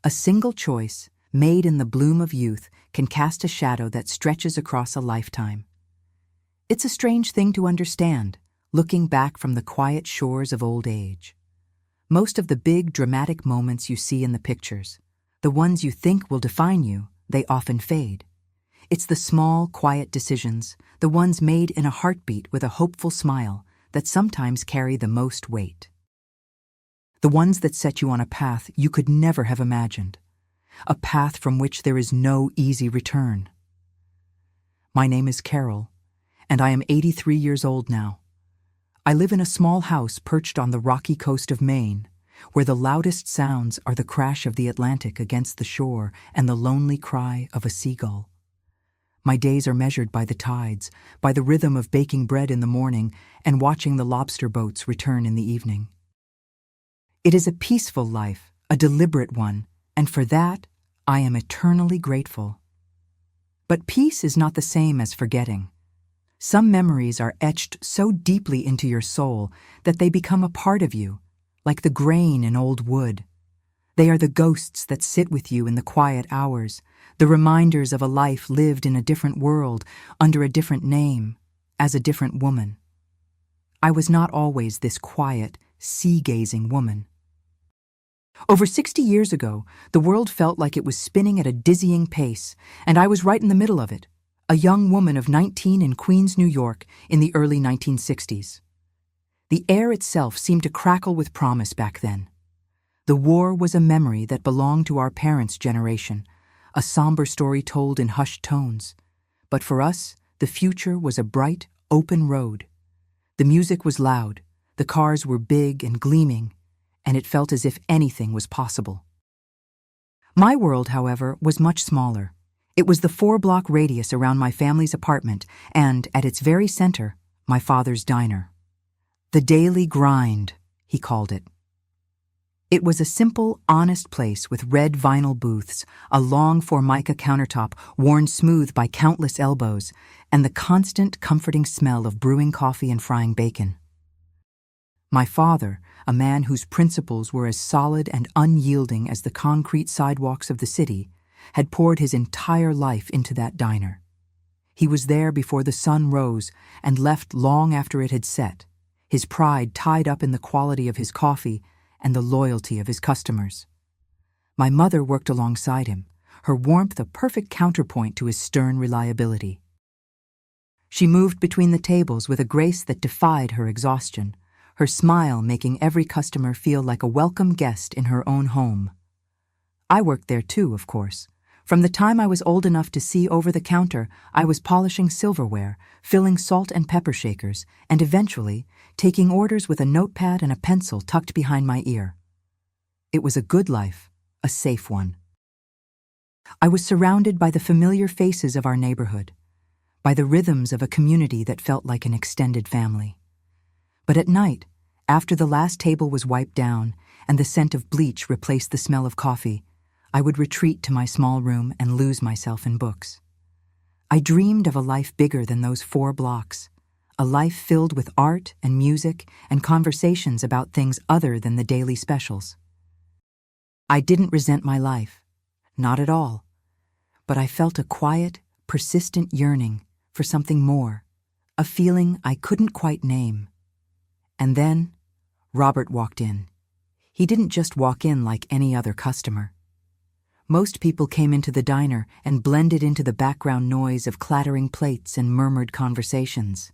A single choice, made in the bloom of youth, can cast a shadow that stretches across a lifetime. It's a strange thing to understand, looking back from the quiet shores of old age. Most of the big, dramatic moments you see in the pictures, the ones you think will define you, they often fade. It's the small, quiet decisions, the ones made in a heartbeat with a hopeful smile, that sometimes carry the most weight. The ones that set you on a path you could never have imagined, a path from which there is no easy return. My name is Carol, and I am 83 years old now. I live in a small house perched on the rocky coast of Maine, where the loudest sounds are the crash of the Atlantic against the shore and the lonely cry of a seagull. My days are measured by the tides, by the rhythm of baking bread in the morning and watching the lobster boats return in the evening. It is a peaceful life, a deliberate one, and for that, I am eternally grateful. But peace is not the same as forgetting. Some memories are etched so deeply into your soul that they become a part of you, like the grain in old wood. They are the ghosts that sit with you in the quiet hours, the reminders of a life lived in a different world, under a different name, as a different woman. I was not always this quiet, sea-gazing woman. Over 60 years ago, the world felt like it was spinning at a dizzying pace, and I was right in the middle of it, a young woman of 19 in Queens, New York, in the early 1960s. The air itself seemed to crackle with promise back then. The war was a memory that belonged to our parents' generation, a somber story told in hushed tones. But for us, the future was a bright, open road. The music was loud, the cars were big and gleaming, and it felt as if anything was possible. My world, however, was much smaller. It was the 4-block radius around my family's apartment and, at its very center, my father's diner. The daily grind, he called it. It was a simple, honest place with red vinyl booths, a long Formica countertop worn smooth by countless elbows, and the constant, comforting smell of brewing coffee and frying bacon. My father, a man whose principles were as solid and unyielding as the concrete sidewalks of the city, had poured his entire life into that diner. He was there before the sun rose and left long after it had set, his pride tied up in the quality of his coffee and the loyalty of his customers. My mother worked alongside him, her warmth a perfect counterpoint to his stern reliability. She moved between the tables with a grace that defied her exhaustion, her smile making every customer feel like a welcome guest in her own home. I worked there too, of course. From the time I was old enough to see over the counter, I was polishing silverware, filling salt and pepper shakers, and eventually taking orders with a notepad and a pencil tucked behind my ear. It was a good life, a safe one. I was surrounded by the familiar faces of our neighborhood, by the rhythms of a community that felt like an extended family. But at night, after the last table was wiped down and the scent of bleach replaced the smell of coffee, I would retreat to my small room and lose myself in books. I dreamed of a life bigger than those 4 blocks, a life filled with art and music and conversations about things other than the daily specials. I didn't resent my life, not at all, but I felt a quiet, persistent yearning for something more, a feeling I couldn't quite name. And then, Robert walked in. He didn't just walk in like any other customer. Most people came into the diner and blended into the background noise of clattering plates and murmured conversations.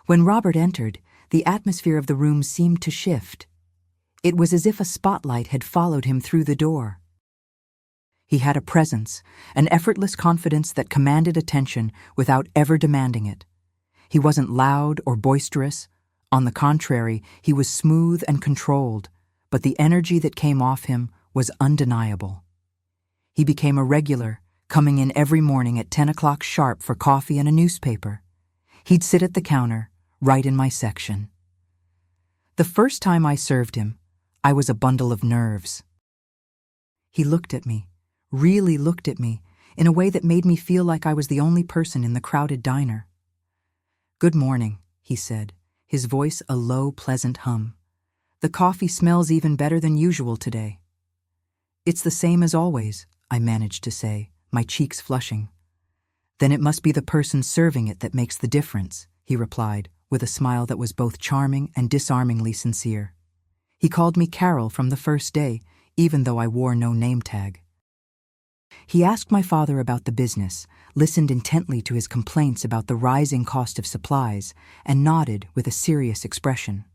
When Robert entered, the atmosphere of the room seemed to shift. It was as if a spotlight had followed him through the door. He had a presence, an effortless confidence that commanded attention without ever demanding it. He wasn't loud or boisterous. On the contrary, he was smooth and controlled, but the energy that came off him was undeniable. He became a regular, coming in every morning at 10 o'clock sharp for coffee and a newspaper. He'd sit at the counter, right in my section. The first time I served him, I was a bundle of nerves. He looked at me, really looked at me, in a way that made me feel like I was the only person in the crowded diner. "Good morning," he said, his voice a low, pleasant hum. "The coffee smells even better than usual today." It's the same as always, I managed to say, my cheeks flushing. Then it must be the person serving it that makes the difference, he replied, with a smile that was both charming and disarmingly sincere. He called me Carol from the first day, even though I wore no name tag. He asked my father about the business, listened intently to his complaints about the rising cost of supplies, and nodded with a serious expression.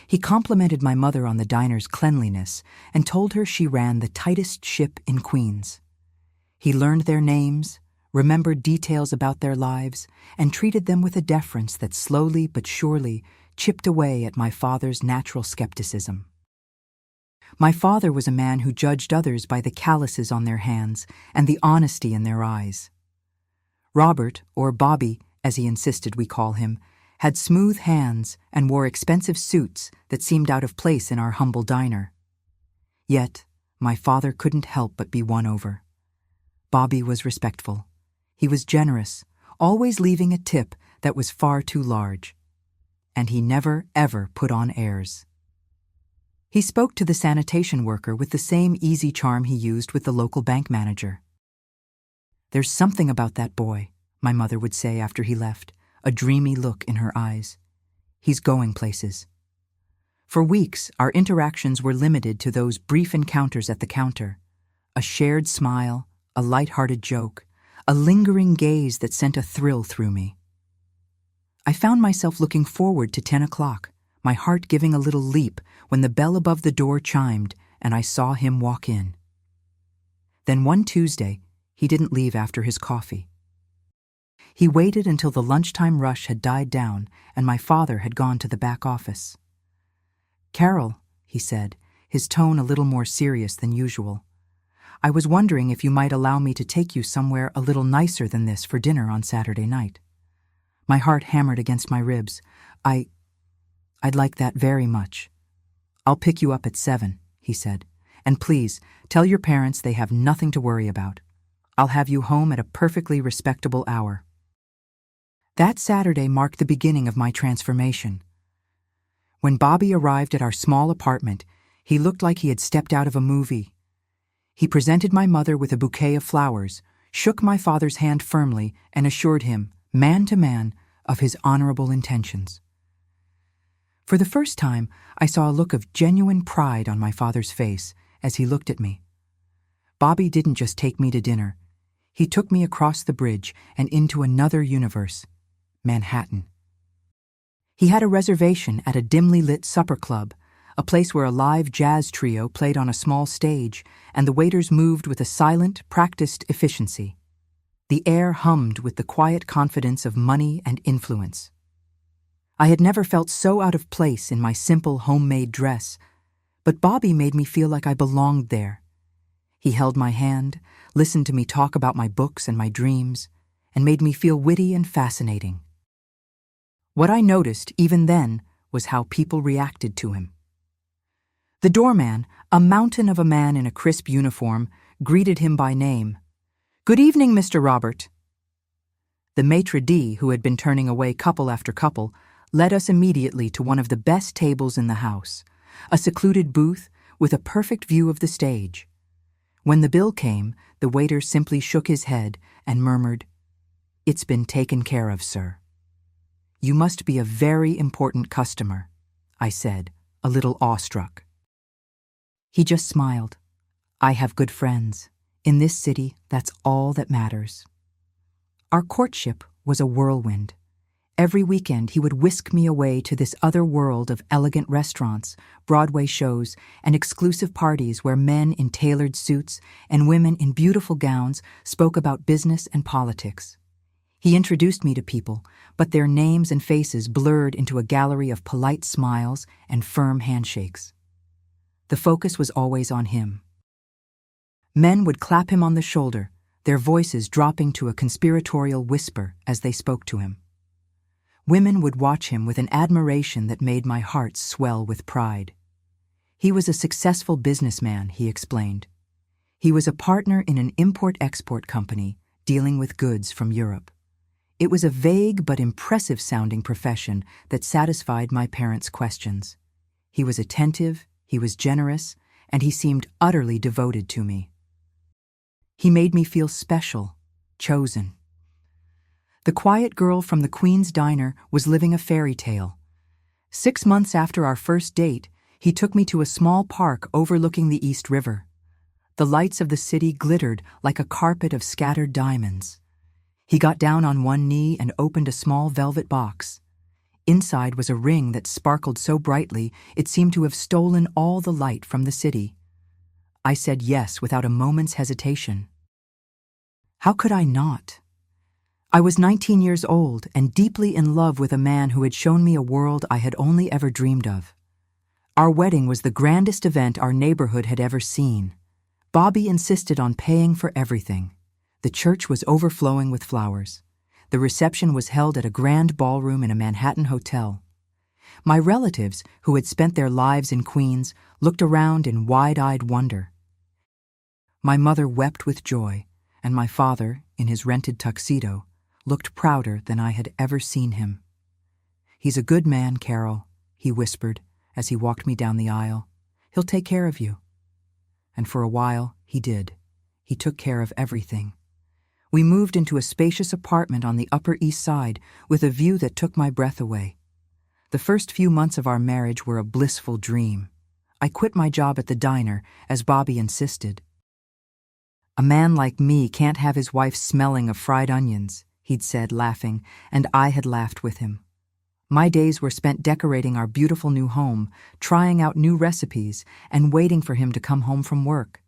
He complimented my mother on the diner's cleanliness and told her she ran the tightest ship in Queens. He learned their names, remembered details about their lives, and treated them with a deference that slowly but surely chipped away at my father's natural skepticism. My father was a man who judged others by the calluses on their hands and the honesty in their eyes. Robert, or Bobby, as he insisted we call him, had smooth hands and wore expensive suits that seemed out of place in our humble diner. Yet, my father couldn't help but be won over. Bobby was respectful. He was generous, always leaving a tip that was far too large. And he never, ever put on airs. He spoke to the sanitation worker with the same easy charm he used with the local bank manager. "There's something about that boy," my mother would say after he left, a dreamy look in her eyes. "He's going places." For weeks, our interactions were limited to those brief encounters at the counter. A shared smile, a light-hearted joke, a lingering gaze that sent a thrill through me. I found myself looking forward to 10 o'clock, my heart giving a little leap when the bell above the door chimed and I saw him walk in. Then one Tuesday, he didn't leave after his coffee. He waited until the lunchtime rush had died down and my father had gone to the back office. "Carol," he said, his tone a little more serious than usual, "I was wondering if you might allow me to take you somewhere a little nicer than this for dinner on Saturday night." My heart hammered against my ribs. I'd like that very much." "I'll pick you up at 7, he said. "And please, tell your parents they have nothing to worry about. I'll have you home at a perfectly respectable hour." That Saturday marked the beginning of my transformation. When Bobby arrived at our small apartment, he looked like he had stepped out of a movie. He presented my mother with a bouquet of flowers, shook my father's hand firmly, and assured him, man to man, of his honorable intentions. For the first time, I saw a look of genuine pride on my father's face as he looked at me. Bobby didn't just take me to dinner. He took me across the bridge and into another universe, Manhattan. He had a reservation at a dimly lit supper club, a place where a live jazz trio played on a small stage, and the waiters moved with a silent, practiced efficiency. The air hummed with the quiet confidence of money and influence. I had never felt so out of place in my simple homemade dress, but Bobby made me feel like I belonged there. He held my hand, listened to me talk about my books and my dreams, and made me feel witty and fascinating. What I noticed, even then, was how people reacted to him. The doorman, a mountain of a man in a crisp uniform, greeted him by name. "Good evening, Mr. Robert." The maitre d', who had been turning away couple after couple, led us immediately to one of the best tables in the house, a secluded booth with a perfect view of the stage. When the bill came, the waiter simply shook his head and murmured, "It's been taken care of, sir." "You must be a very important customer," I said, a little awestruck. He just smiled. "I have good friends. In this city, that's all that matters." Our courtship was a whirlwind. Every weekend he would whisk me away to this other world of elegant restaurants, Broadway shows, and exclusive parties where men in tailored suits and women in beautiful gowns spoke about business and politics. He introduced me to people, but their names and faces blurred into a gallery of polite smiles and firm handshakes. The focus was always on him. Men would clap him on the shoulder, their voices dropping to a conspiratorial whisper as they spoke to him. Women would watch him with an admiration that made my heart swell with pride. He was a successful businessman, he explained. He was a partner in an import-export company dealing with goods from Europe. It was a vague but impressive-sounding profession that satisfied my parents' questions. He was attentive, he was generous, and he seemed utterly devoted to me. He made me feel special, chosen. The quiet girl from the Queen's Diner was living a fairy tale. 6 months after our first date, he took me to a small park overlooking the East River. The lights of the city glittered like a carpet of scattered diamonds. He got down on one knee and opened a small velvet box. Inside was a ring that sparkled so brightly it seemed to have stolen all the light from the city. I said yes without a moment's hesitation. How could I not? I was 19 years old and deeply in love with a man who had shown me a world I had only ever dreamed of. Our wedding was the grandest event our neighborhood had ever seen. Bobby insisted on paying for everything. The church was overflowing with flowers. The reception was held at a grand ballroom in a Manhattan hotel. My relatives, who had spent their lives in Queens, looked around in wide-eyed wonder. My mother wept with joy, and my father, in his rented tuxedo, looked prouder than I had ever seen him. "He's a good man, Carol," he whispered as he walked me down the aisle. "He'll take care of you." And for a while, he did. He took care of everything. We moved into a spacious apartment on the Upper East Side with a view that took my breath away. The first few months of our marriage were a blissful dream. I quit my job at the diner, as Bobby insisted. "A man like me can't have his wife smelling of fried onions," he'd said, laughing, and I had laughed with him. My days were spent decorating our beautiful new home, trying out new recipes, and waiting for him to come home from work.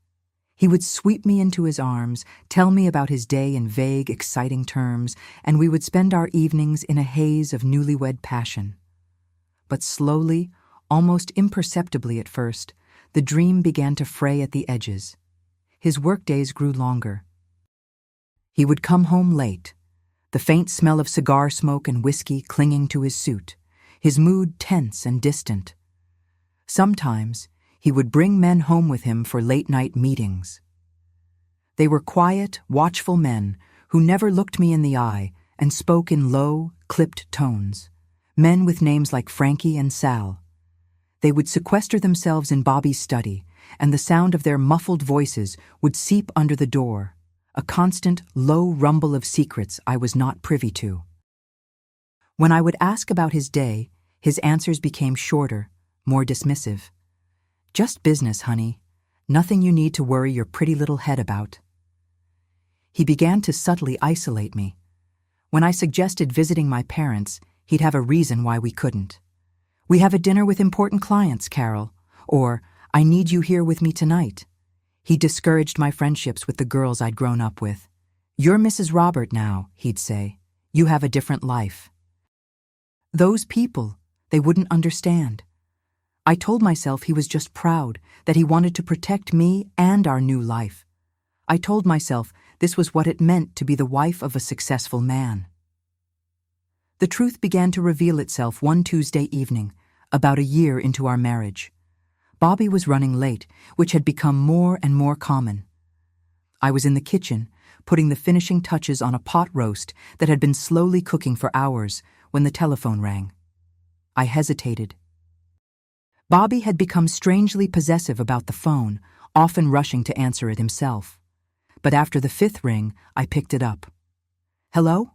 He would sweep me into his arms, tell me about his day in vague, exciting terms, and we would spend our evenings in a haze of newlywed passion. But slowly, almost imperceptibly at first, the dream began to fray at the edges. His workdays grew longer. He would come home late, the faint smell of cigar smoke and whiskey clinging to his suit, his mood tense and distant. Sometimes, he would bring men home with him for late-night meetings. They were quiet, watchful men who never looked me in the eye and spoke in low, clipped tones, men with names like Frankie and Sal. They would sequester themselves in Bobby's study, and the sound of their muffled voices would seep under the door, a constant, low rumble of secrets I was not privy to. When I would ask about his day, his answers became shorter, more dismissive. "Just business, honey. Nothing you need to worry your pretty little head about." He began to subtly isolate me. When I suggested visiting my parents, he'd have a reason why we couldn't. "We have a dinner with important clients, Carol," or "I need you here with me tonight." He discouraged my friendships with the girls I'd grown up with. "You're Mrs. Robert now," he'd say. "You have a different life." Those people, they wouldn't understand. I told myself he was just proud, that he wanted to protect me and our new life. I told myself this was what it meant to be the wife of a successful man. The truth began to reveal itself one Tuesday evening, about a year into our marriage. Bobby was running late, which had become more and more common. I was in the kitchen, putting the finishing touches on a pot roast that had been slowly cooking for hours when the telephone rang. I hesitated. Bobby had become strangely possessive about the phone, often rushing to answer it himself. But after the 5th ring, I picked it up. "Hello?"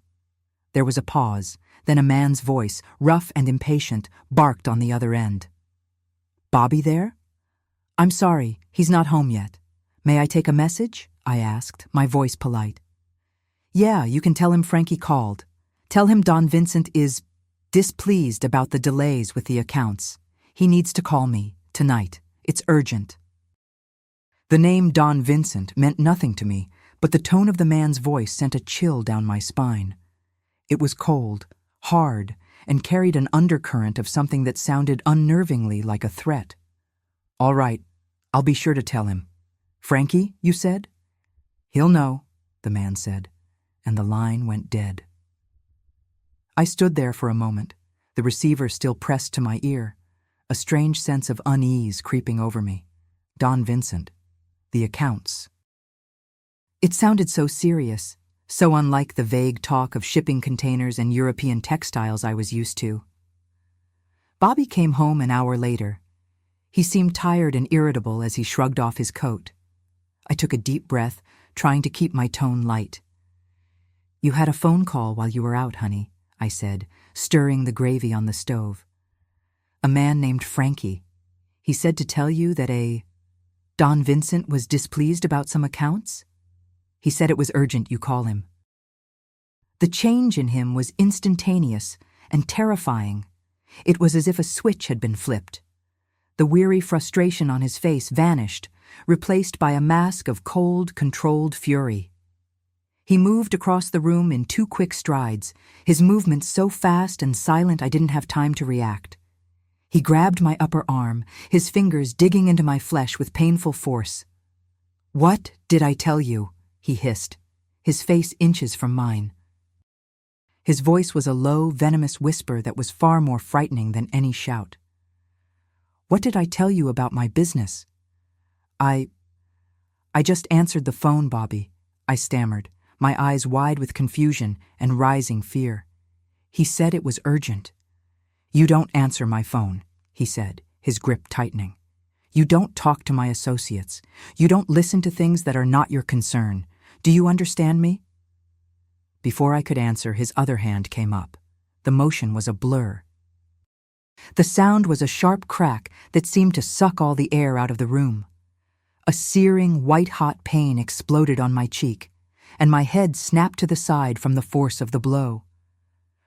There was a pause, then a man's voice, rough and impatient, barked on the other end. "Bobby there?" "I'm sorry, he's not home yet. May I take a message?" I asked, my voice polite. "Yeah, you can tell him Frankie called. Tell him Don Vincent is displeased about the delays with the accounts. He needs to call me, tonight. It's urgent." The name Don Vincent meant nothing to me, but the tone of the man's voice sent a chill down my spine. It was cold, hard, and carried an undercurrent of something that sounded unnervingly like a threat. "All right, I'll be sure to tell him. Frankie, you said?" "He'll know," the man said, and the line went dead. I stood there for a moment, the receiver still pressed to my ear, a strange sense of unease creeping over me. Don Vincent. The accounts. It sounded so serious, so unlike the vague talk of shipping containers and European textiles I was used to. Bobby came home an hour later. He seemed tired and irritable as he shrugged off his coat. I took a deep breath, trying to keep my tone light. "You had a phone call while you were out, honey," I said, stirring the gravy on the stove. "A man named Frankie. He said to tell you that Don Vincent was displeased about some accounts? He said it was urgent you call him." The change in him was instantaneous and terrifying. It was as if a switch had been flipped. The weary frustration on his face vanished, replaced by a mask of cold, controlled fury. He moved across the room in 2 quick strides, his movements so fast and silent I didn't have time to react. He grabbed my upper arm, his fingers digging into my flesh with painful force. "What did I tell you?" he hissed, his face inches from mine. His voice was a low, venomous whisper that was far more frightening than any shout. "What did I tell you about my business?" I just answered the phone, Bobby," I stammered, my eyes wide with confusion and rising fear. "He said it was urgent." "You don't answer my phone," he said, his grip tightening. "You don't talk to my associates. You don't listen to things that are not your concern. Do you understand me?" Before I could answer, his other hand came up. The motion was a blur. The sound was a sharp crack that seemed to suck all the air out of the room. A searing, white-hot pain exploded on my cheek, and my head snapped to the side from the force of the blow.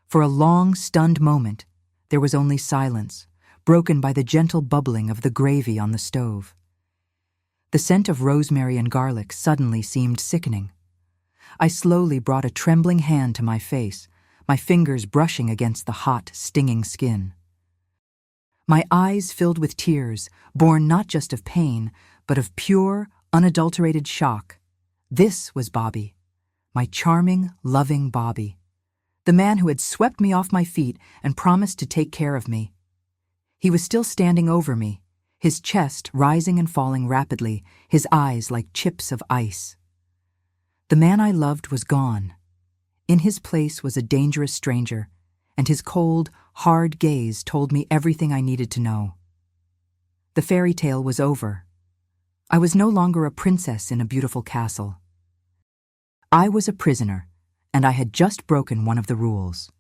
For a long, stunned moment, there was only silence, broken by the gentle bubbling of the gravy on the stove. The scent of rosemary and garlic suddenly seemed sickening. I slowly brought a trembling hand to my face, my fingers brushing against the hot, stinging skin. My eyes filled with tears, born not just of pain, but of pure, unadulterated shock. This was Bobby, my charming, loving Bobby, the man who had swept me off my feet and promised to take care of me. He was still standing over me, his chest rising and falling rapidly, his eyes like chips of ice. The man I loved was gone. In his place was a dangerous stranger, and his cold, hard gaze told me everything I needed to know. The fairy tale was over. I was no longer a princess in a beautiful castle. I was a prisoner, and I had just broken one of the rules.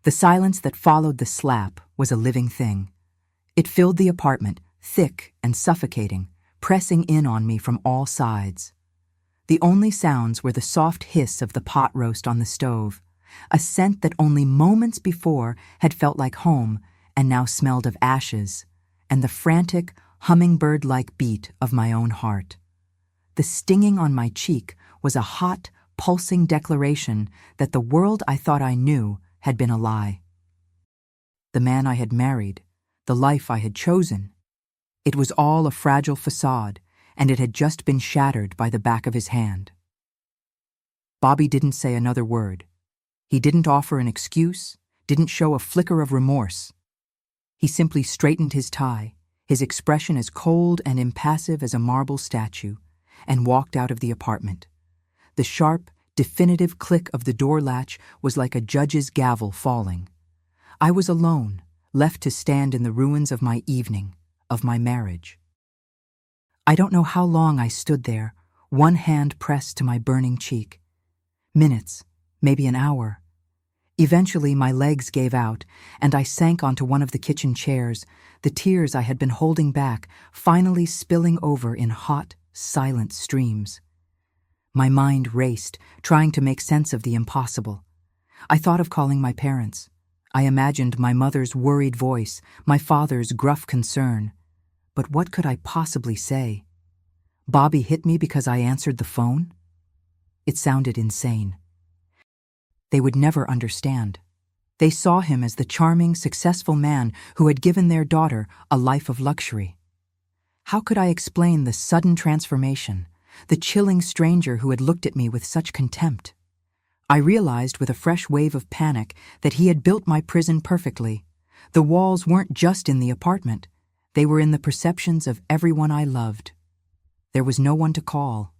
The silence that followed the slap was a living thing. It filled the apartment, thick and suffocating, pressing in on me from all sides. The only sounds were the soft hiss of the pot roast on the stove, a scent that only moments before had felt like home and now smelled of ashes, and the frantic, hummingbird-like beat of my own heart. The stinging on my cheek was a hot, pulsing declaration that the world I thought I knew had been a lie. The man I had married, the life I had chosen, it was all a fragile facade, and it had just been shattered by the back of his hand. Bobby didn't say another word. He didn't offer an excuse, didn't show a flicker of remorse. He simply straightened his tie, his expression as cold and impassive as a marble statue, and walked out of the apartment. The sharp, definitive click of the door latch was like a judge's gavel falling. I was alone, left to stand in the ruins of my evening, of my marriage. I don't know how long I stood there, one hand pressed to my burning cheek. Minutes, maybe an hour. Eventually my legs gave out, and I sank onto one of the kitchen chairs, the tears I had been holding back finally spilling over in hot, silent streams. My mind raced, trying to make sense of the impossible. I thought of calling my parents. I imagined my mother's worried voice, my father's gruff concern. But what could I possibly say? Bobby hit me because I answered the phone? It sounded insane. They would never understand. They saw him as the charming, successful man who had given their daughter a life of luxury. How could I explain the sudden transformation, the chilling stranger who had looked at me with such contempt? I realized with a fresh wave of panic that he had built my prison perfectly. The walls weren't just in the apartment. They were in the perceptions of everyone I loved. There was no one to call.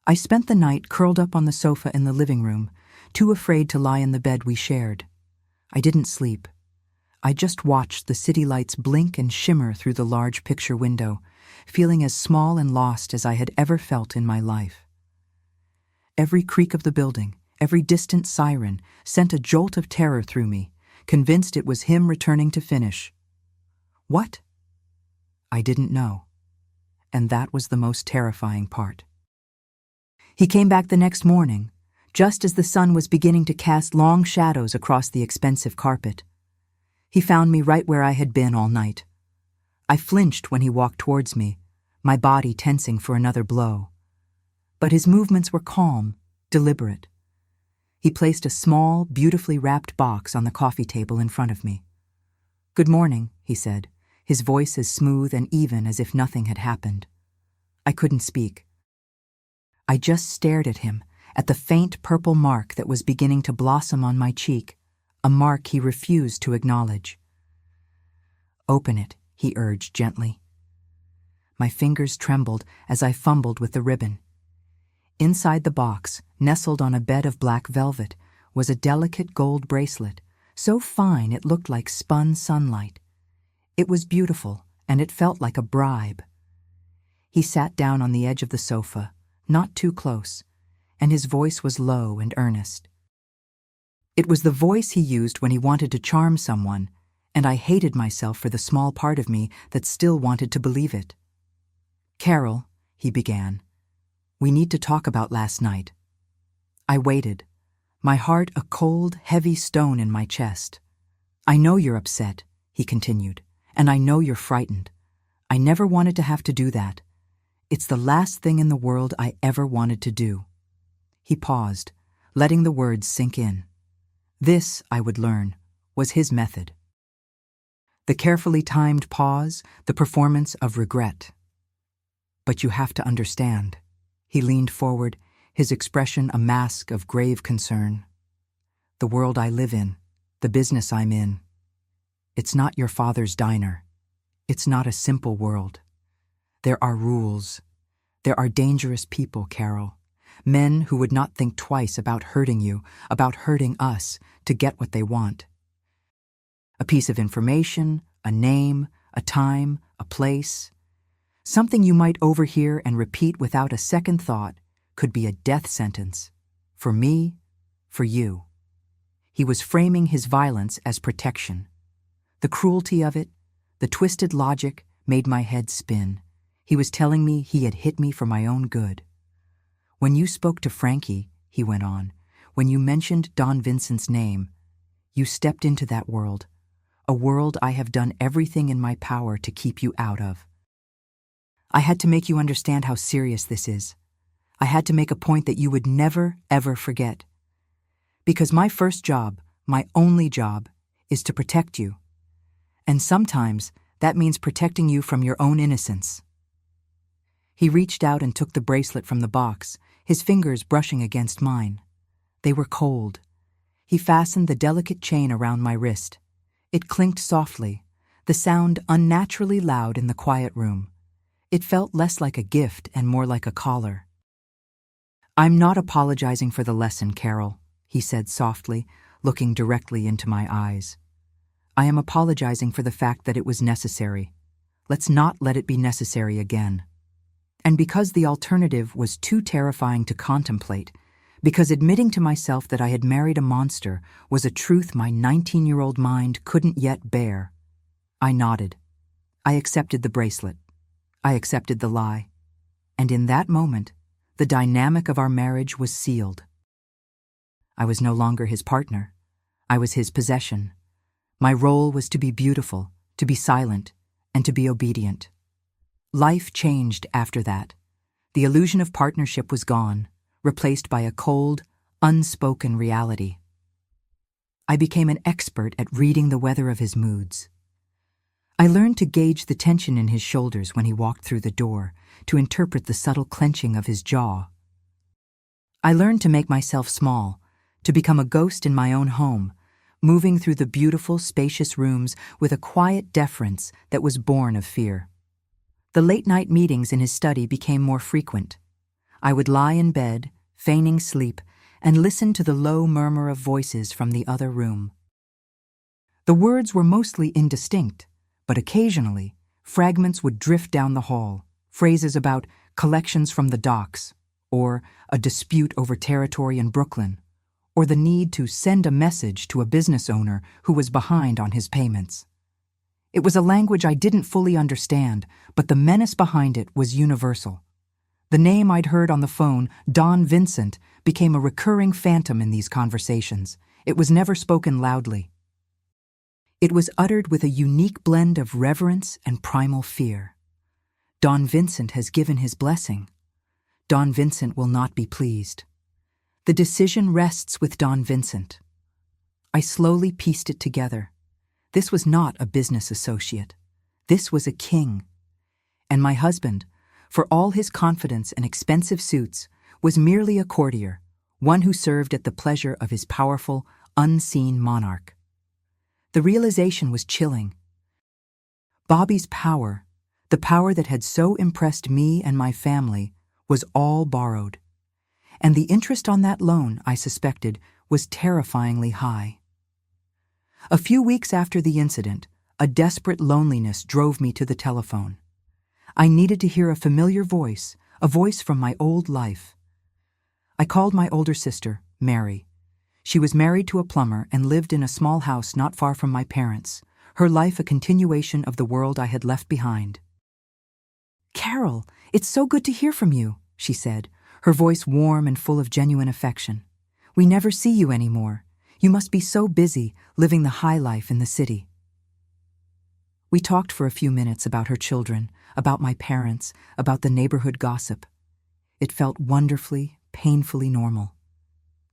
I spent the night curled up on the sofa in the living room, too afraid to lie in the bed we shared. I didn't sleep. I just watched the city lights blink and shimmer through the large picture window, feeling as small and lost as I had ever felt in my life. Every creak of the building, every distant siren, sent a jolt of terror through me, convinced it was him returning to finish. What? I didn't know. And that was the most terrifying part. He came back the next morning, just as the sun was beginning to cast long shadows across the expensive carpet. He found me right where I had been all night. I flinched when he walked towards me, my body tensing for another blow. But his movements were calm, deliberate. He placed a small, beautifully wrapped box on the coffee table in front of me. "Good morning," he said, his voice as smooth and even as if nothing had happened. I couldn't speak. I just stared at him, at the faint purple mark that was beginning to blossom on my cheek, a mark he refused to acknowledge. "Open it," he urged gently. My fingers trembled as I fumbled with the ribbon. Inside the box, nestled on a bed of black velvet, was a delicate gold bracelet, so fine it looked like spun sunlight. It was beautiful, and it felt like a bribe. He sat down on the edge of the sofa, not too close, and his voice was low and earnest. It was the voice he used when he wanted to charm someone, and I hated myself for the small part of me that still wanted to believe it. "Carol," he began, "we need to talk about last night." I waited, my heart a cold, heavy stone in my chest. "I know you're upset," he continued, "and I know you're frightened. I never wanted to have to do that. It's the last thing in the world I ever wanted to do." He paused, letting the words sink in. This, I would learn, was his method. The carefully timed pause, the performance of regret. "But you have to understand." He leaned forward, his expression a mask of grave concern. "The world I live in, the business I'm in, it's not your father's diner. It's not a simple world. There are rules. There are dangerous people, Carol. Men who would not think twice about hurting you, about hurting us, to get what they want. A piece of information, a name, a time, a place. Something you might overhear and repeat without a second thought could be a death sentence. For me, for you." He was framing his violence as protection. The cruelty of it, the twisted logic, made my head spin. He was telling me he had hit me for my own good. "When you spoke to Frankie," he went on, "when you mentioned Don Vincent's name, you stepped into that world, a world I have done everything in my power to keep you out of. I had to make you understand how serious this is. I had to make a point that you would never, ever forget. Because my first job, my only job, is to protect you. And sometimes that means protecting you from your own innocence." He reached out and took the bracelet from the box, his fingers brushing against mine. They were cold. He fastened the delicate chain around my wrist. It clinked softly, the sound unnaturally loud in the quiet room. It felt less like a gift and more like a collar. "I'm not apologizing for the lesson, Carol," he said softly, looking directly into my eyes. "I am apologizing for the fact that it was necessary. Let's not let it be necessary again." And because the alternative was too terrifying to contemplate, because admitting to myself that I had married a monster was a truth my 19-year-old mind couldn't yet bear, I nodded. I accepted the bracelet. I accepted the lie. And in that moment, the dynamic of our marriage was sealed. I was no longer his partner. I was his possession. My role was to be beautiful, to be silent, and to be obedient. Life changed after that. The illusion of partnership was gone, replaced by a cold, unspoken reality. I became an expert at reading the weather of his moods. I learned to gauge the tension in his shoulders when he walked through the door, to interpret the subtle clenching of his jaw. I learned to make myself small, to become a ghost in my own home, moving through the beautiful, spacious rooms with a quiet deference that was born of fear. The late-night meetings in his study became more frequent. I would lie in bed, feigning sleep, and listen to the low murmur of voices from the other room. The words were mostly indistinct, but occasionally, fragments would drift down the hall, phrases about collections from the docks, or a dispute over territory in Brooklyn, or the need to send a message to a business owner who was behind on his payments. It was a language I didn't fully understand, but the menace behind it was universal. The name I'd heard on the phone, Don Vincent, became a recurring phantom in these conversations. It was never spoken loudly. It was uttered with a unique blend of reverence and primal fear. Don Vincent has given his blessing. Don Vincent will not be pleased. The decision rests with Don Vincent. I slowly pieced it together. This was not a business associate. This was a king. And my husband, for all his confidence and expensive suits, was merely a courtier, one who served at the pleasure of his powerful, unseen monarch. The realization was chilling. Bobby's power, the power that had so impressed me and my family, was all borrowed. And the interest on that loan, I suspected, was terrifyingly high. A few weeks after the incident, a desperate loneliness drove me to the telephone. I needed to hear a familiar voice, a voice from my old life. I called my older sister, Mary. She was married to a plumber and lived in a small house not far from my parents, her life a continuation of the world I had left behind. "Carol, it's so good to hear from you," she said, her voice warm and full of genuine affection. "We never see you anymore. You must be so busy, living the high life in the city." We talked for a few minutes about her children, about my parents, about the neighborhood gossip. It felt wonderfully, painfully normal.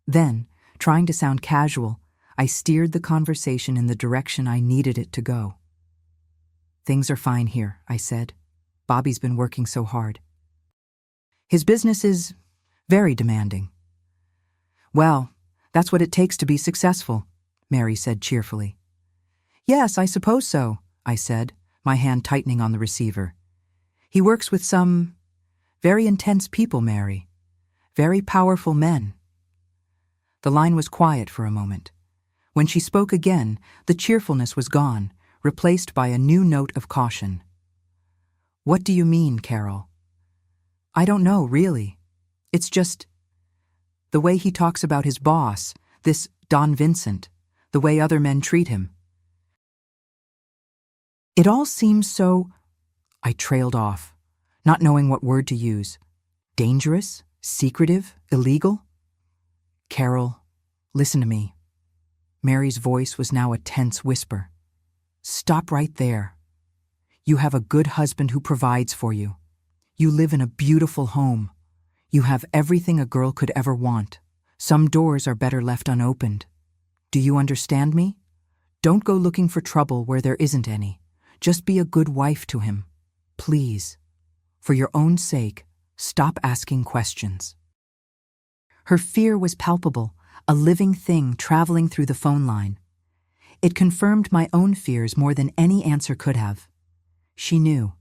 Then, trying to sound casual, I steered the conversation in the direction I needed it to go. "Things are fine here," I said. "Bobby's been working so hard. His business is very demanding." "Well, that's what it takes to be successful," Mary said cheerfully. "Yes, I suppose so," I said, my hand tightening on the receiver. "He works with some very intense people, Mary. Very powerful men." The line was quiet for a moment. When she spoke again, the cheerfulness was gone, replaced by a new note of caution. "What do you mean, Carol?" "I don't know, really. It's just the way he talks about his boss, this Don Vincent, the way other men treat him. It all seems so—" I trailed off, not knowing what word to use. Dangerous? Secretive? Illegal? "Carol, listen to me." Mary's voice was now a tense whisper. "Stop right there. You have a good husband who provides for you. You live in a beautiful home. You have everything a girl could ever want. Some doors are better left unopened. Do you understand me? Don't go looking for trouble where there isn't any. Just be a good wife to him. Please. For your own sake, stop asking questions." Her fear was palpable, a living thing traveling through the phone line. It confirmed my own fears more than any answer could have. She knew.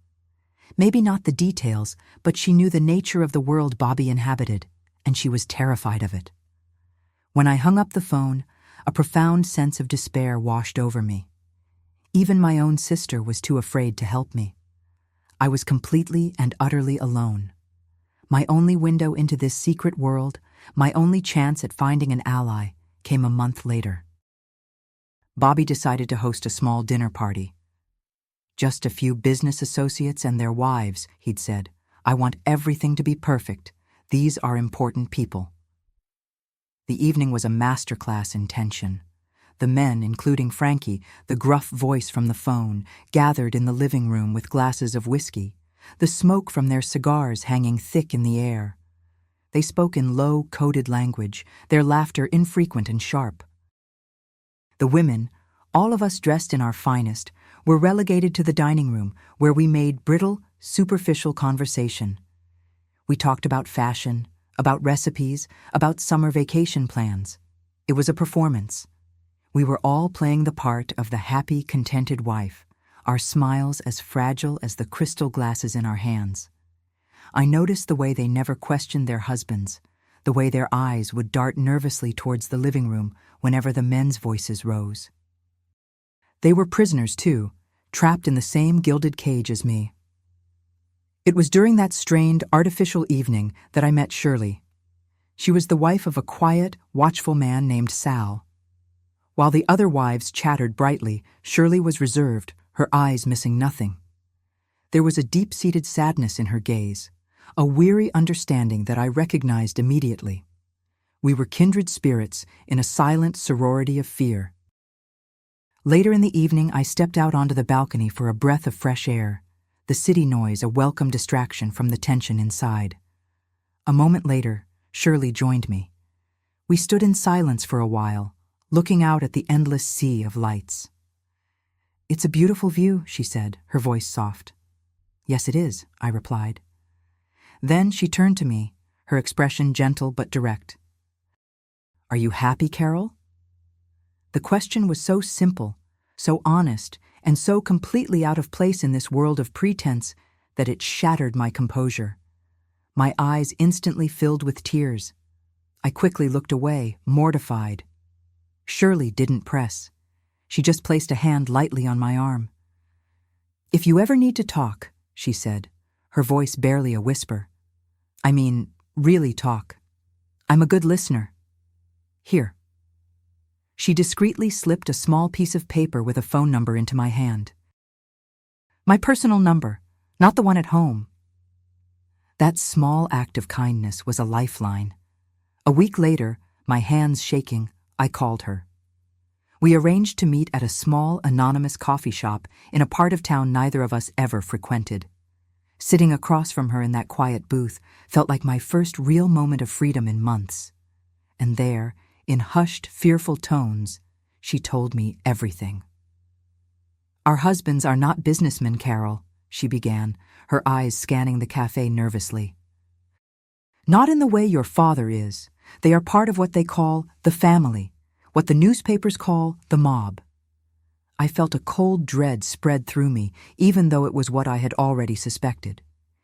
Maybe not the details, but she knew the nature of the world Bobby inhabited, and she was terrified of it. When I hung up the phone, a profound sense of despair washed over me. Even my own sister was too afraid to help me. I was completely and utterly alone. My only window into this secret world, my only chance at finding an ally, came a month later. Bobby decided to host a small dinner party. "Just a few business associates and their wives," he'd said. "I want everything to be perfect. These are important people." The evening was a masterclass in tension. The men, including Frankie, the gruff voice from the phone, gathered in the living room with glasses of whiskey, the smoke from their cigars hanging thick in the air. They spoke in low, coded language, their laughter infrequent and sharp. The women, all of us dressed in our finest, were relegated to the dining room, where we made brittle, superficial conversation. We talked about fashion, about recipes, about summer vacation plans. It was a performance. We were all playing the part of the happy, contented wife, our smiles as fragile as the crystal glasses in our hands. I noticed the way they never questioned their husbands, the way their eyes would dart nervously towards the living room whenever the men's voices rose. They were prisoners too, trapped in the same gilded cage as me. It was during that strained, artificial evening that I met Shirley. She was the wife of a quiet, watchful man named Sal. While the other wives chattered brightly, Shirley was reserved, her eyes missing nothing. There was a deep-seated sadness in her gaze, a weary understanding that I recognized immediately. We were kindred spirits in a silent sorority of fear. Later in the evening, I stepped out onto the balcony for a breath of fresh air, the city noise a welcome distraction from the tension inside. A moment later, Shirley joined me. We stood in silence for a while, looking out at the endless sea of lights. "It's a beautiful view," she said, her voice soft. "Yes, it is," I replied. Then she turned to me, her expression gentle but direct. "Are you happy, Carol?" The question was so simple, so honest, and so completely out of place in this world of pretense that it shattered my composure. My eyes instantly filled with tears. I quickly looked away, mortified. Shirley didn't press. She just placed a hand lightly on my arm. "If you ever need to talk," she said, her voice barely a whisper. "I mean, really talk. I'm a good listener. Here." She discreetly slipped a small piece of paper with a phone number into my hand. "My personal number, not the one at home." That small act of kindness was a lifeline. A week later, my hands shaking, I called her. We arranged to meet at a small, anonymous coffee shop in a part of town neither of us ever frequented. Sitting across from her in that quiet booth felt like my first real moment of freedom in months. And there, in hushed, fearful tones, she told me everything. "Our husbands are not businessmen, Carol," she began, her eyes scanning the cafe nervously. "Not in the way your father is. They are part of what they call the family, what the newspapers call the mob." I felt a cold dread spread through me, even though it was what I had already suspected.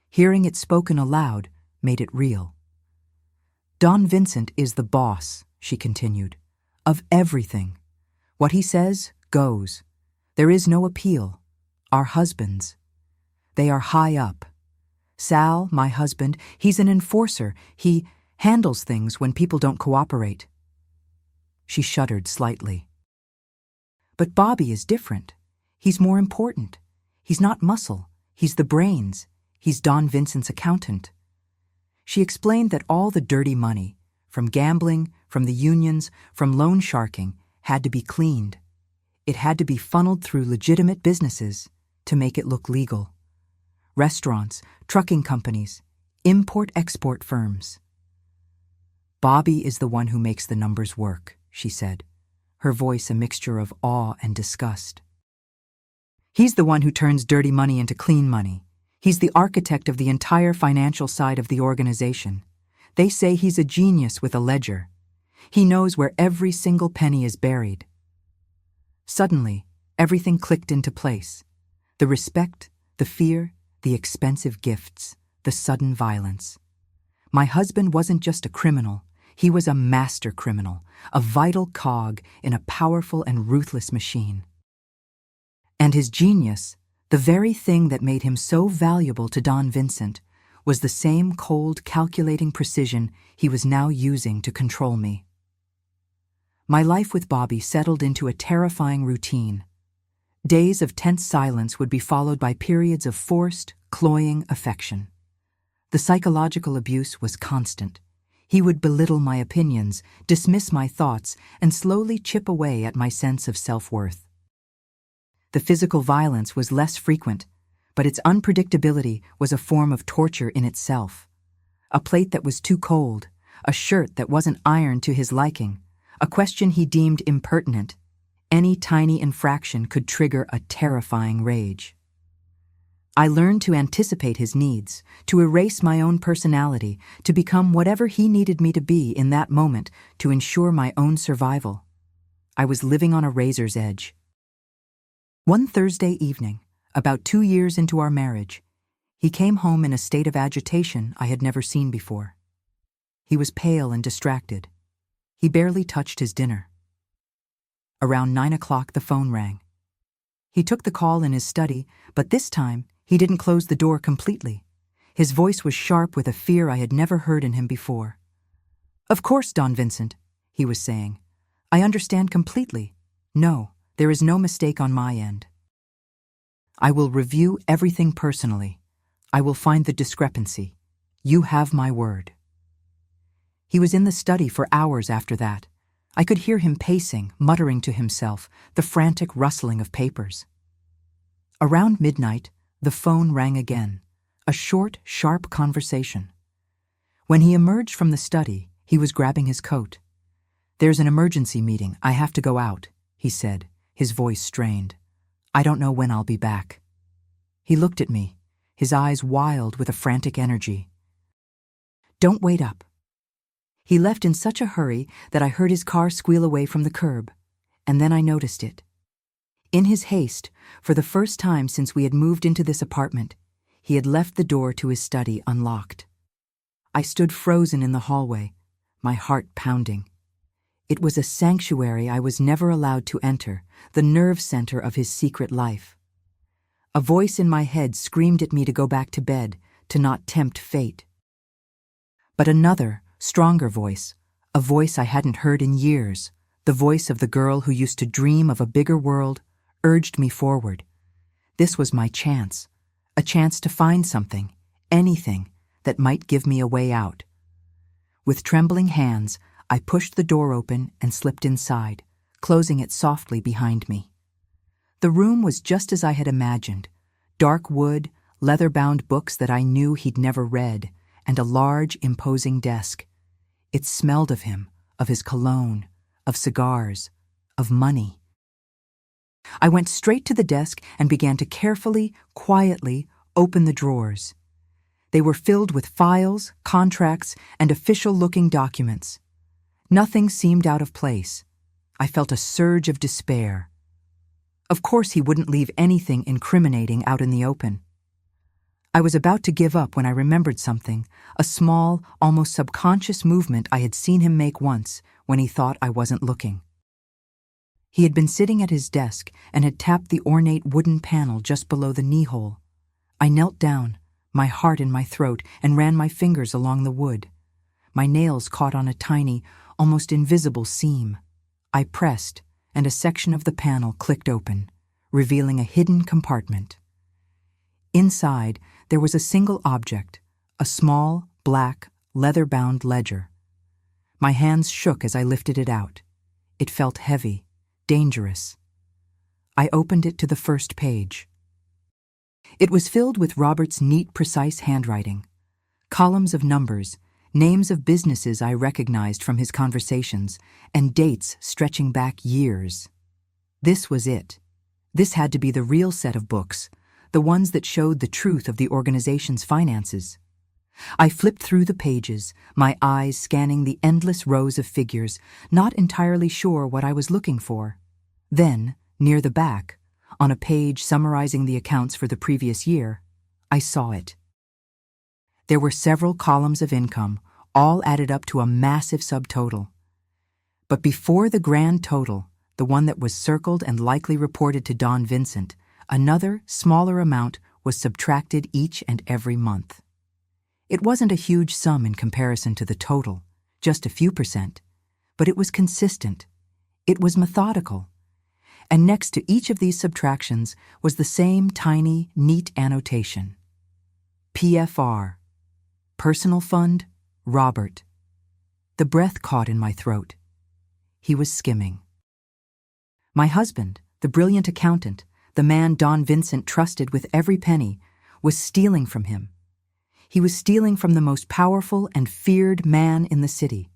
Hearing it spoken aloud made it real. "Don Vincent is the boss," she continued, "of everything. What he says goes. There is no appeal. Our husbands, they are high up. Sal, my husband, he's an enforcer. He handles things when people don't cooperate." She shuddered slightly. "But Bobby is different. He's more important. He's not muscle. He's the brains. He's Don Vincent's accountant." She explained that all the dirty money, from gambling, from the unions, from loan sharking, had to be cleaned. It had to be funneled through legitimate businesses to make it look legal. Restaurants, trucking companies, import-export firms. "Bobby is the one who makes the numbers work," she said, her voice a mixture of awe and disgust. "He's the one who turns dirty money into clean money. He's the architect of the entire financial side of the organization. They say he's a genius with a ledger. He knows where every single penny is buried." Suddenly, everything clicked into place. The respect, the fear, the expensive gifts, the sudden violence. My husband wasn't just a criminal. He was a master criminal, a vital cog in a powerful and ruthless machine. And his genius, the very thing that made him so valuable to Don Vincent, was the same cold, calculating precision he was now using to control me. My life with Bobby settled into a terrifying routine. Days of tense silence would be followed by periods of forced, cloying affection. The psychological abuse was constant. He would belittle my opinions, dismiss my thoughts, and slowly chip away at my sense of self-worth. The physical violence was less frequent, but its unpredictability was a form of torture in itself. A plate that was too cold, a shirt that wasn't ironed to his liking, a question he deemed impertinent. Any tiny infraction could trigger a terrifying rage. I learned to anticipate his needs, to erase my own personality, to become whatever he needed me to be in that moment to ensure my own survival. I was living on a razor's edge. One Thursday evening, about 2 years into our marriage, he came home in a state of agitation I had never seen before. He was pale and distracted. He barely touched his dinner. Around 9 o'clock, the phone rang. He took the call in his study, but this time he didn't close the door completely. His voice was sharp with a fear I had never heard in him before. "Of course, Don Vincent," he was saying. "I understand completely. No, there is no mistake on my end. I will review everything personally. I will find the discrepancy. You have my word." He was in the study for hours after that. I could hear him pacing, muttering to himself, the frantic rustling of papers. Around midnight, the phone rang again, a short, sharp conversation. When he emerged from the study, he was grabbing his coat. "There's an emergency meeting. I have to go out," he said, his voice strained. "I don't know when I'll be back." He looked at me, his eyes wild with a frantic energy. "Don't wait up." He left in such a hurry that I heard his car squeal away from the curb, and then I noticed it. In his haste, for the first time since we had moved into this apartment, he had left the door to his study unlocked. I stood frozen in the hallway, my heart pounding. It was a sanctuary I was never allowed to enter, the nerve center of his secret life. A voice in my head screamed at me to go back to bed, to not tempt fate. But another, stronger voice, a voice I hadn't heard in years, the voice of the girl who used to dream of a bigger world, urged me forward. This was my chance, a chance to find something, anything, that might give me a way out. With trembling hands, I pushed the door open and slipped inside, closing it softly behind me. The room was just as I had imagined, dark wood, leather-bound books that I knew he'd never read, and a large, imposing desk. It smelled of him, of his cologne, of cigars, of money. I went straight to the desk and began to carefully, quietly open the drawers. They were filled with files, contracts, and official-looking documents. Nothing seemed out of place. I felt a surge of despair. Of course he wouldn't leave anything incriminating out in the open. I was about to give up when I remembered something, a small, almost subconscious movement I had seen him make once when he thought I wasn't looking. He had been sitting at his desk and had tapped the ornate wooden panel just below the knee-hole. I knelt down, my heart in my throat, and ran my fingers along the wood. My nails caught on a tiny, almost invisible seam. I pressed, and a section of the panel clicked open, revealing a hidden compartment. Inside, there was a single object, a small, black, leather-bound ledger. My hands shook as I lifted it out. It felt heavy, dangerous. I opened it to the first page. It was filled with Robert's neat, precise handwriting. Columns of numbers, names of businesses I recognized from his conversations, and dates stretching back years. This was it. This had to be the real set of books, the ones that showed the truth of the organization's finances. I flipped through the pages, my eyes scanning the endless rows of figures, not entirely sure what I was looking for. Then, near the back, on a page summarizing the accounts for the previous year, I saw it. There were several columns of income, all added up to a massive subtotal. But before the grand total, the one that was circled and likely reported to Don Vincent, another, smaller amount was subtracted each and every month. It wasn't a huge sum in comparison to the total, just a few percent, but it was consistent. It was methodical. And next to each of these subtractions was the same tiny, neat annotation. PFR. Personal Fund, Robert. The breath caught in my throat. He was skimming. My husband, the brilliant accountant, the man Don Vincent trusted with every penny, was stealing from him. He was stealing from the most powerful and feared man in the city.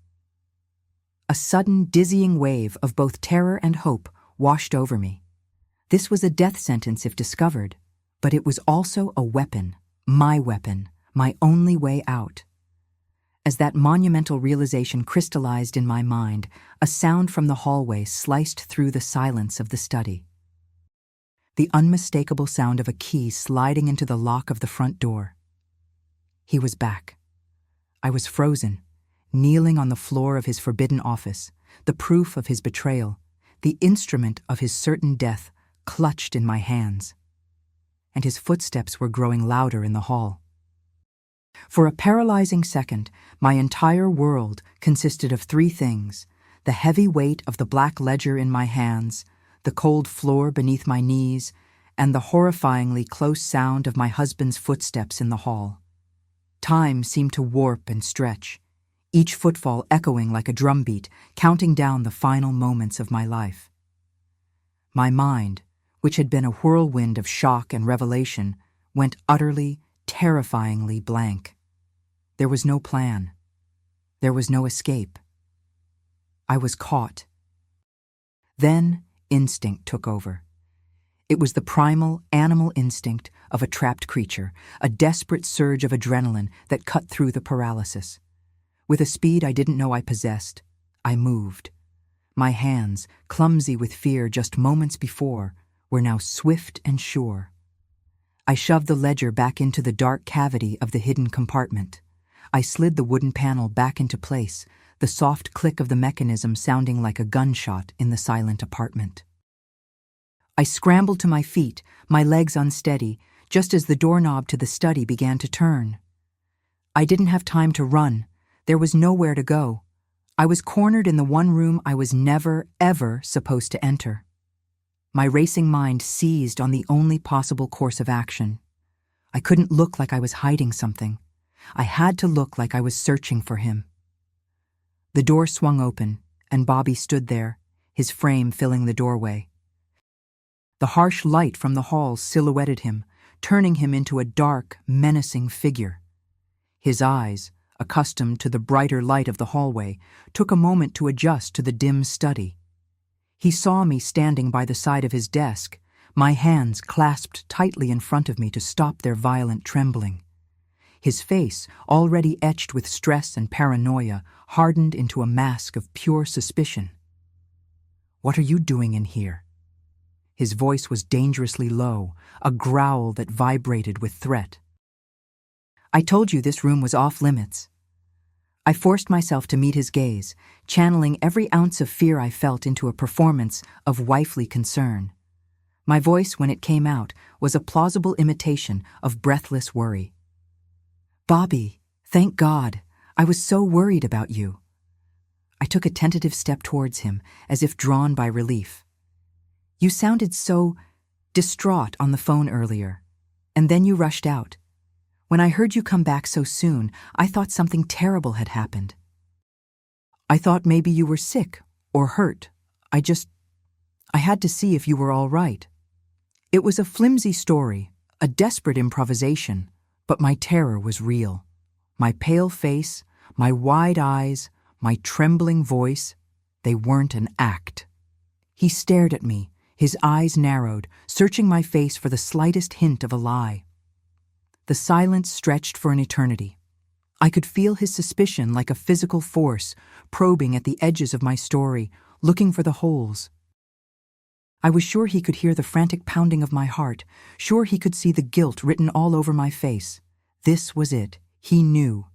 A sudden, dizzying wave of both terror and hope washed over me. This was a death sentence if discovered, but it was also a weapon, my only way out. As that monumental realization crystallized in my mind, a sound from the hallway sliced through the silence of the study. The unmistakable sound of a key sliding into the lock of the front door. He was back. I was frozen, kneeling on the floor of his forbidden office, the proof of his betrayal, the instrument of his certain death, clutched in my hands, and his footsteps were growing louder in the hall. For a paralyzing second, my entire world consisted of three things: the heavy weight of the black ledger in my hands, the cold floor beneath my knees, and the horrifyingly close sound of my husband's footsteps in the hall. Time seemed to warp and stretch, each footfall echoing like a drumbeat, counting down the final moments of my life. My mind, which had been a whirlwind of shock and revelation, went utterly, terrifyingly blank. There was no plan. There was no escape. I was caught. Then instinct took over. It was the primal animal instinct of a trapped creature, a desperate surge of adrenaline that cut through the paralysis. With a speed I didn't know I possessed, I moved. My hands, clumsy with fear just moments before, were now swift and sure. I shoved the ledger back into the dark cavity of the hidden compartment. I slid the wooden panel back into place, the soft click of the mechanism sounding like a gunshot in the silent apartment. I scrambled to my feet, my legs unsteady, just as the doorknob to the study began to turn. I didn't have time to run. There was nowhere to go. I was cornered in the one room I was never, ever supposed to enter. My racing mind seized on the only possible course of action. I couldn't look like I was hiding something. I had to look like I was searching for him. The door swung open, and Bobby stood there, his frame filling the doorway. The harsh light from the hall silhouetted him, turning him into a dark, menacing figure. His eyes, accustomed to the brighter light of the hallway, took a moment to adjust to the dim study. He saw me standing by the side of his desk, my hands clasped tightly in front of me to stop their violent trembling. His face, already etched with stress and paranoia, hardened into a mask of pure suspicion. "What are you doing in here?" His voice was dangerously low, a growl that vibrated with threat. "I told you this room was off limits." I forced myself to meet his gaze, channeling every ounce of fear I felt into a performance of wifely concern. My voice, when it came out, was a plausible imitation of breathless worry. "Bobby, thank God. I was so worried about you." I took a tentative step towards him, as if drawn by relief. "You sounded so distraught on the phone earlier, and then you rushed out. When I heard you come back so soon, I thought something terrible had happened. I thought maybe you were sick or hurt. I had to see if you were all right." It was a flimsy story, a desperate improvisation, but my terror was real. My pale face, my wide eyes, my trembling voice, they weren't an act. He stared at me, his eyes narrowed, searching my face for the slightest hint of a lie. The silence stretched for an eternity. I could feel his suspicion like a physical force, probing at the edges of my story, looking for the holes. I was sure he could hear the frantic pounding of my heart, sure he could see the guilt written all over my face. This was it. He knew.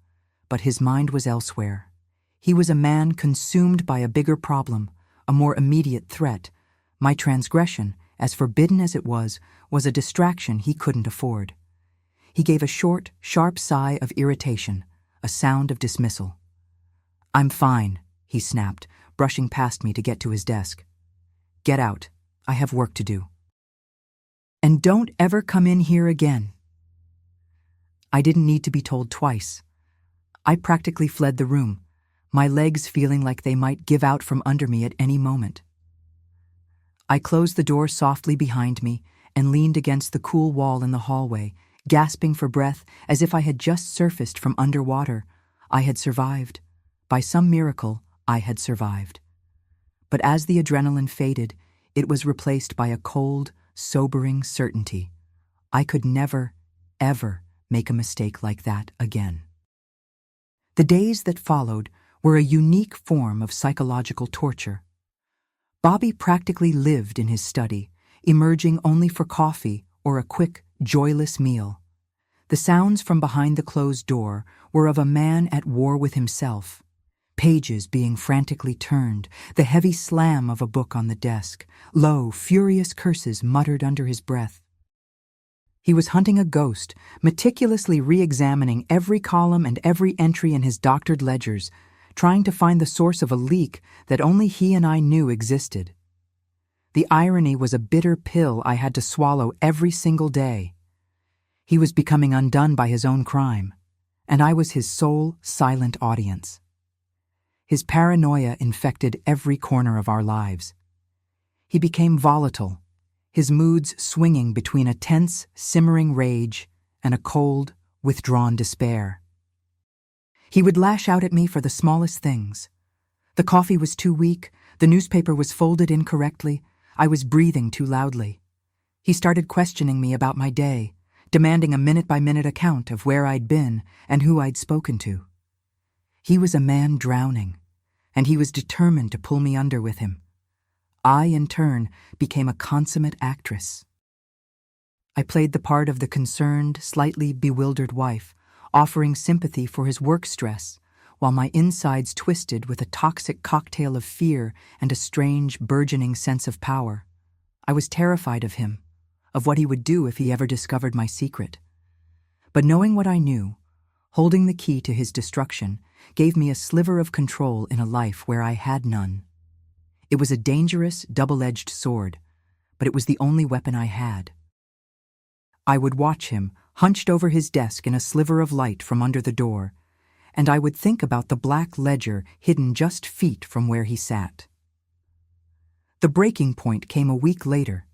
But his mind was elsewhere. He was a man consumed by a bigger problem, a more immediate threat. My transgression, as forbidden as it was a distraction he couldn't afford. He gave a short, sharp sigh of irritation, a sound of dismissal. "I'm fine," he snapped, brushing past me to get to his desk. "Get out. I have work to do. And don't ever come in here again." I didn't need to be told twice. I practically fled the room, my legs feeling like they might give out from under me at any moment. I closed the door softly behind me and leaned against the cool wall in the hallway, gasping for breath as if I had just surfaced from underwater. I had survived. By some miracle, I had survived. But as the adrenaline faded, it was replaced by a cold, sobering certainty. I could never, ever make a mistake like that again. The days that followed were a unique form of psychological torture. Bobby practically lived in his study, emerging only for coffee or a quick, joyless meal. The sounds from behind the closed door were of a man at war with himself. pages being frantically turned, the heavy slam of a book on the desk, low, furious curses muttered under his breath. He was hunting a ghost, meticulously re-examining every column and every entry in his doctored ledgers, trying to find the source of a leak that only he and I knew existed. The irony was a bitter pill I had to swallow every single day. He was becoming undone by his own crime, and I was his sole, silent audience. His paranoia infected every corner of our lives. He became volatile, his moods swinging between a tense, simmering rage and a cold, withdrawn despair. He would lash out at me for the smallest things. The coffee was too weak, the newspaper was folded incorrectly, I was breathing too loudly. He started questioning me about my day, demanding a minute-by-minute account of where I'd been and who I'd spoken to. He was a man drowning, and he was determined to pull me under with him. I, in turn, became a consummate actress. I played the part of the concerned, slightly bewildered wife, offering sympathy for his work stress, while my insides twisted with a toxic cocktail of fear and a strange, burgeoning sense of power. I was terrified of him, of what he would do if he ever discovered my secret. But knowing what I knew, holding the key to his destruction, gave me a sliver of control in a life where I had none. It was a dangerous, double-edged sword, but it was the only weapon I had. I would watch him, hunched over his desk in a sliver of light from under the door, and I would think about the black ledger hidden just feet from where he sat. The breaking point came a week later.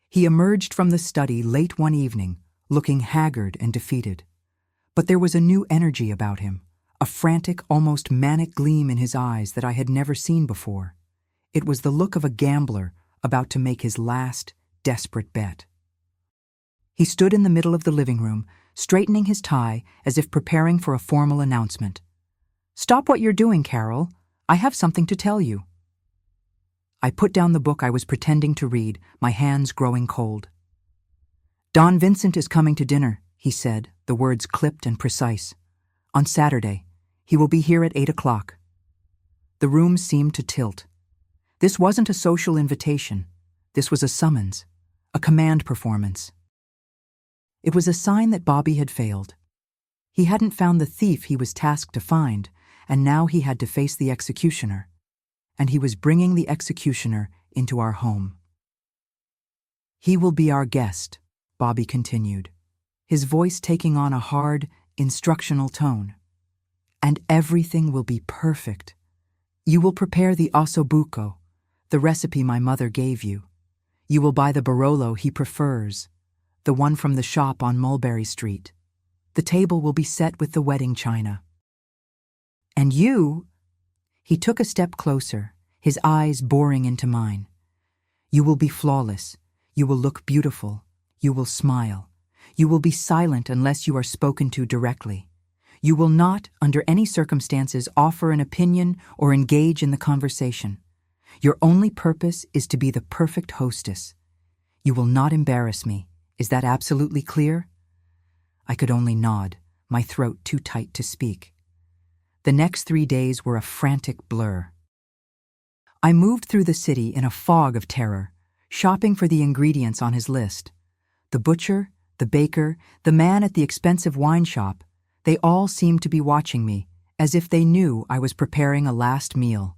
He emerged from the study late one evening, looking haggard and defeated. But there was a new energy about him, a frantic, almost manic gleam in his eyes that I had never seen before. It was the look of a gambler about to make his last, desperate bet. He stood in the middle of the living room, straightening his tie as if preparing for a formal announcement. "Stop what you're doing, Carol. I have something to tell you." I put down the book I was pretending to read, my hands growing cold. "Don Vincent is coming to dinner," he said, the words clipped and precise. "On Saturday. He will be here at 8 o'clock. The room seemed to tilt. This wasn't a social invitation. This was a summons, a command performance. It was a sign that Bobby had failed. He hadn't found the thief he was tasked to find, and now he had to face the executioner. And he was bringing the executioner into our home. "He will be our guest," Bobby continued, his voice taking on a hard, instructional tone. "And everything will be perfect. You will prepare the ossobuco, the recipe my mother gave you. You will buy the Barolo he prefers, the one from the shop on Mulberry Street. The table will be set with the wedding china. And you—" He took a step closer, his eyes boring into mine. "You will be flawless. You will look beautiful. You will smile. You will be silent unless you are spoken to directly. You will not, under any circumstances, offer an opinion or engage in the conversation. Your only purpose is to be the perfect hostess. You will not embarrass me. Is that absolutely clear?" I could only nod, my throat too tight to speak. The next 3 days were a frantic blur. I moved through the city in a fog of terror, shopping for the ingredients on his list. The butcher, the baker, the man at the expensive wine shop, they all seemed to be watching me, as if they knew I was preparing a last meal.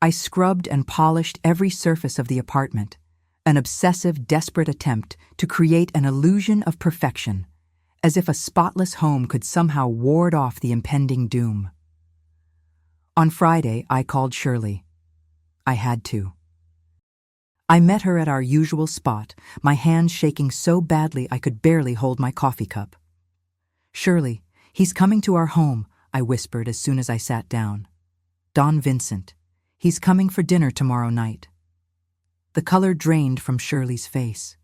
I scrubbed and polished every surface of the apartment, an obsessive, desperate attempt to create an illusion of perfection, as if a spotless home could somehow ward off the impending doom. On Friday, I called Shirley. I had to. I met her at our usual spot, my hands shaking so badly I could barely hold my coffee cup. "Shirley, he's coming to our home," I whispered as soon as I sat down. "Don Vincent. He's coming for dinner tomorrow night." The color drained from Shirley's face.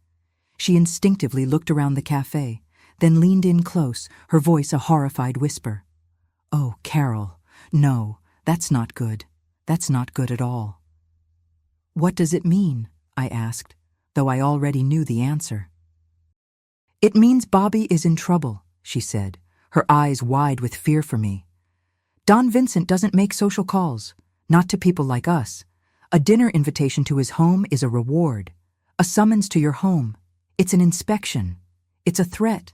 She instinctively looked around the cafe, then leaned in close, her voice a horrified whisper. "Oh, Carol, no, that's not good. That's not good at all." "What does it mean?" I asked, though I already knew the answer. "It means Bobby is in trouble," she said, her eyes wide with fear for me. Don Vincent doesn't make social calls, not to people like us. A dinner invitation to his home is a reward. A summons to your home, it's an inspection. It's a threat.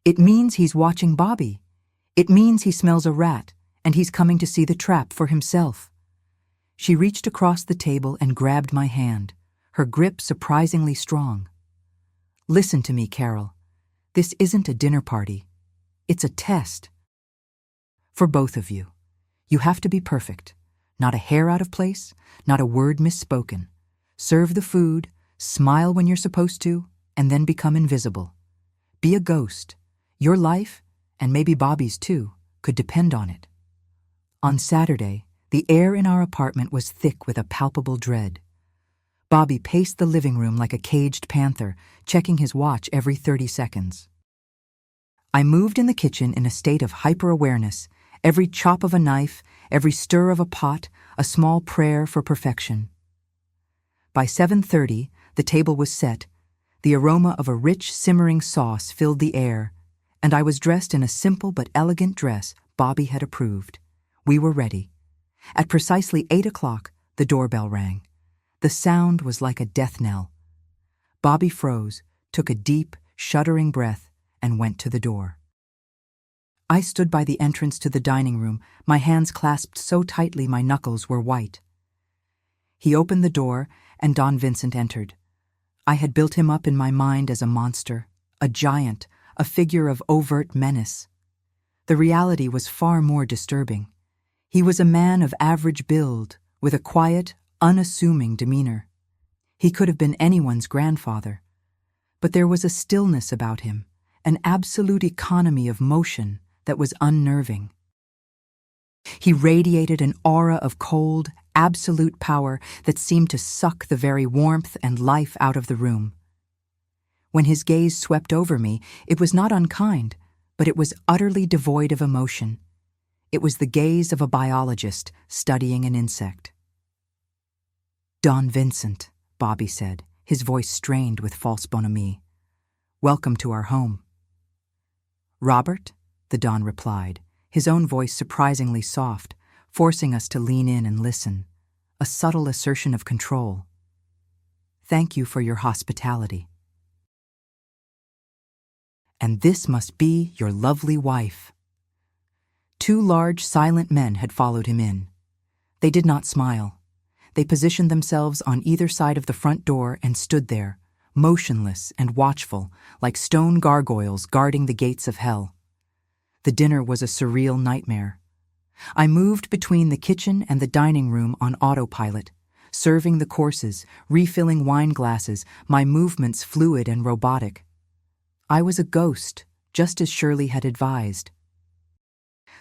It means he's watching Bobby. It means he smells a rat, and he's coming to see the trap for himself. She reached across the table and grabbed my hand, her grip surprisingly strong. Listen to me, Carol. This isn't a dinner party. It's a test. For both of you. You have to be perfect. Not a hair out of place, not a word misspoken. Serve the food, smile when you're supposed to, and then become invisible. Be a ghost. Your life, and maybe Bobby's too, could depend on it. On Saturday, the air in our apartment was thick with a palpable dread. Bobby paced the living room like a caged panther, checking his watch every 30 seconds. I moved in the kitchen in a state of hyper-awareness, every chop of a knife, every stir of a pot, a small prayer for perfection. By 7:30, the table was set, the aroma of a rich, simmering sauce filled the air, and I was dressed in a simple but elegant dress Bobby had approved. We were ready. At precisely 8 o'clock, the doorbell rang. The sound was like a death knell. Bobby froze, took a deep, shuddering breath, and went to the door. I stood by the entrance to the dining room, my hands clasped so tightly my knuckles were white. He opened the door, and Don Vincent entered. I had built him up in my mind as a monster, a giant, a figure of overt menace. The reality was far more disturbing. He was a man of average build, with a quiet, unassuming demeanor. He could have been anyone's grandfather. But there was a stillness about him, an absolute economy of motion that was unnerving. He radiated an aura of cold, absolute power that seemed to suck the very warmth and life out of the room. When his gaze swept over me, it was not unkind, but it was utterly devoid of emotion. It was the gaze of a biologist studying an insect. "Don Vincent," Bobby said, his voice strained with false bonhomie. "Welcome to our home." "Robert," the Don replied, his own voice surprisingly soft, forcing us to lean in and listen, a subtle assertion of control. "Thank you for your hospitality. And this must be your lovely wife." 2 large, silent men had followed him in. They did not smile. They positioned themselves on either side of the front door and stood there, motionless and watchful, like stone gargoyles guarding the gates of hell. The dinner was a surreal nightmare. I moved between the kitchen and the dining room on autopilot, serving the courses, refilling wine glasses, my movements fluid and robotic. I was a ghost, just as Shirley had advised.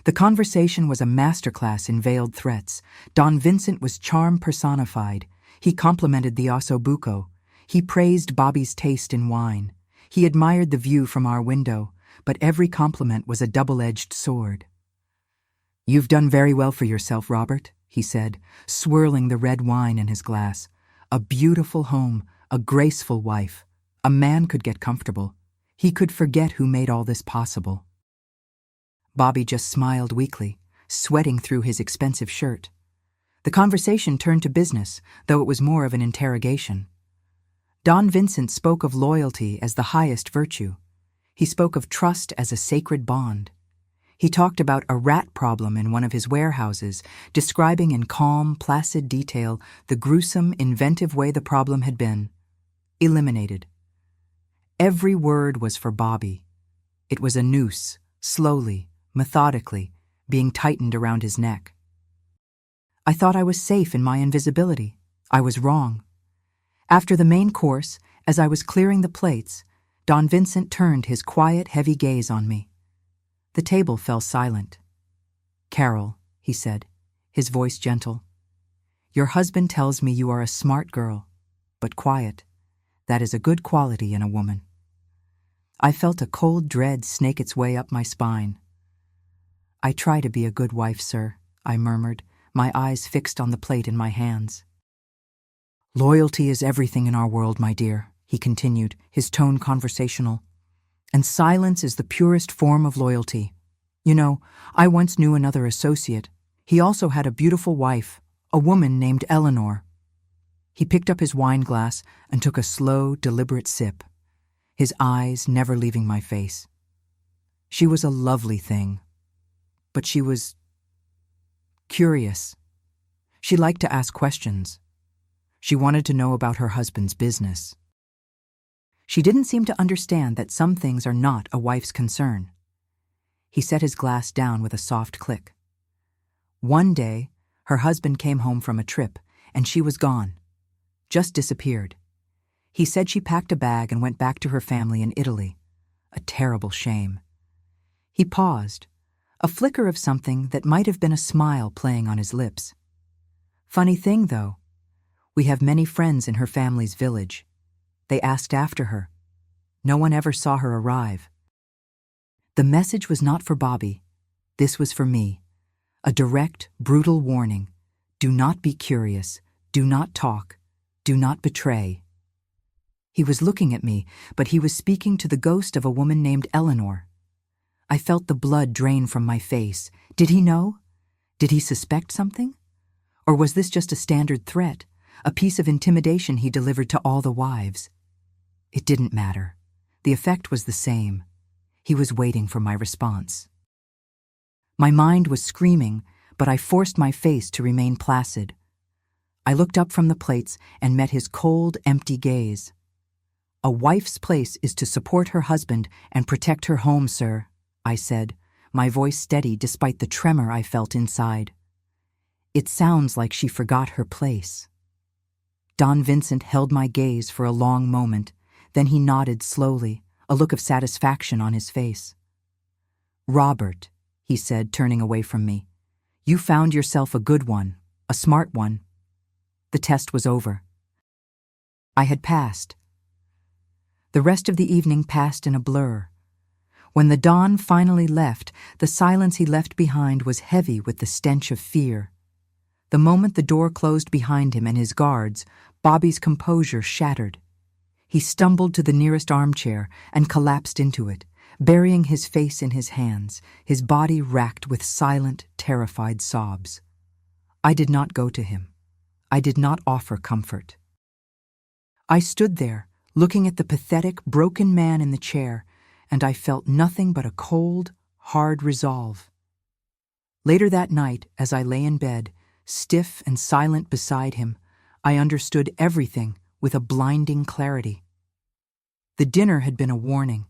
The conversation was a masterclass in veiled threats. Don Vincent was charm personified. He complimented the ossobuco. He praised Bobby's taste in wine. He admired the view from our window, but every compliment was a double-edged sword. "You've done very well for yourself, Robert," he said, swirling the red wine in his glass. "A beautiful home, a graceful wife. A man could get comfortable. He could forget who made all this possible." Bobby just smiled weakly, sweating through his expensive shirt. The conversation turned to business, though it was more of an interrogation. Don Vincent spoke of loyalty as the highest virtue. He spoke of trust as a sacred bond. He talked about a rat problem in one of his warehouses, describing in calm, placid detail the gruesome, inventive way the problem had been eliminated. Every word was for Bobby. It was a noose, slowly, methodically, being tightened around his neck. I thought I was safe in my invisibility. I was wrong. After the main course, as I was clearing the plates, Don Vincent turned his quiet, heavy gaze on me. The table fell silent. "Carol," he said, his voice gentle, "your husband tells me you are a smart girl, but quiet. That is a good quality in a woman." I felt a cold dread snake its way up my spine. "I try to be a good wife, sir," I murmured, my eyes fixed on the plate in my hands. "Loyalty is everything in our world, my dear," he continued, his tone conversational. "And silence is the purest form of loyalty. You know, I once knew another associate. He also had a beautiful wife, a woman named Eleanor. He picked up his wine glass and took a slow, deliberate sip, his eyes never leaving my face. She was a lovely thing, but she was curious. She liked to ask questions. She wanted to know about her husband's business. She didn't seem to understand that some things are not a wife's concern. He set his glass down with a soft click. One day, her husband came home from a trip, and she was gone. Just disappeared. He said she packed a bag and went back to her family in Italy. A terrible shame. He paused, a flicker of something that might have been a smile playing on his lips. Funny thing, though, we have many friends in her family's village. They asked after her. No one ever saw her arrive. The message was not for Bobby. This was for me. A direct, brutal warning. Do not be curious. Do not talk. Do not betray. He was looking at me, but he was speaking to the ghost of a woman named Eleanor. I felt the blood drain from my face. Did he know? Did he suspect something? Or was this just a standard threat, a piece of intimidation he delivered to all the wives? It didn't matter. The effect was the same. He was waiting for my response. My mind was screaming, but I forced my face to remain placid. I looked up from the plates and met his cold, empty gaze. A wife's place is to support her husband and protect her home, sir, I said, my voice steady despite the tremor I felt inside. It sounds like she forgot her place. Don Vincent held my gaze for a long moment, then he nodded slowly, a look of satisfaction on his face. Robert, he said, turning away from me, you found yourself a good one, a smart one. The test was over. I had passed. The rest of the evening passed in a blur. When the Don finally left, the silence he left behind was heavy with the stench of fear. The moment the door closed behind him and his guards, Bobby's composure shattered. He stumbled to the nearest armchair and collapsed into it, burying his face in his hands, his body racked with silent, terrified sobs. I did not go to him. I did not offer comfort. I stood there, looking at the pathetic, broken man in the chair, and I felt nothing but a cold, hard resolve. Later that night, as I lay in bed, stiff and silent beside him, I understood everything with a blinding clarity. The dinner had been a warning,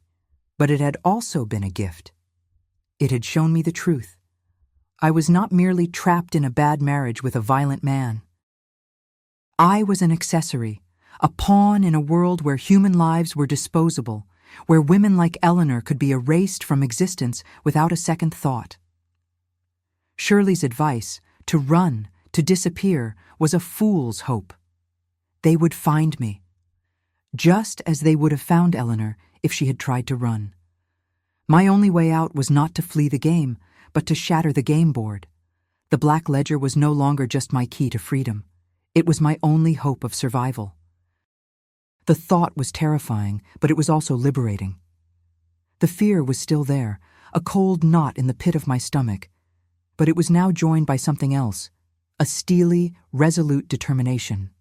but it had also been a gift. It had shown me the truth. I was not merely trapped in a bad marriage with a violent man. I was an accessory, a pawn in a world where human lives were disposable, where women like Eleanor could be erased from existence without a second thought. Shirley's advice, to run, to disappear, was a fool's hope. They would find me, just as they would have found Eleanor if she had tried to run. My only way out was not to flee the game, but to shatter the game board. The Black Ledger was no longer just my key to freedom. It was my only hope of survival. The thought was terrifying, but it was also liberating. The fear was still there, a cold knot in the pit of my stomach, but it was now joined by something else, a steely, resolute determination.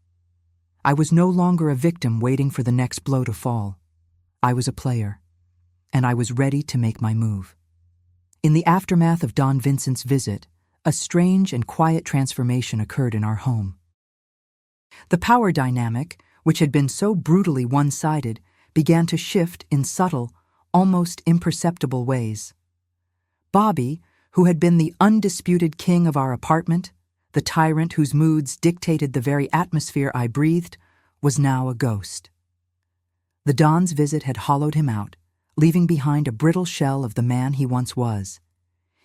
I was no longer a victim waiting for the next blow to fall. I was a player, and I was ready to make my move. In the aftermath of Don Vincent's visit, a strange and quiet transformation occurred in our home. The power dynamic, which had been so brutally one-sided, began to shift in subtle, almost imperceptible ways. Bobby, who had been the undisputed king of our apartment, the tyrant whose moods dictated the very atmosphere I breathed, was now a ghost. The Don's visit had hollowed him out, leaving behind a brittle shell of the man he once was.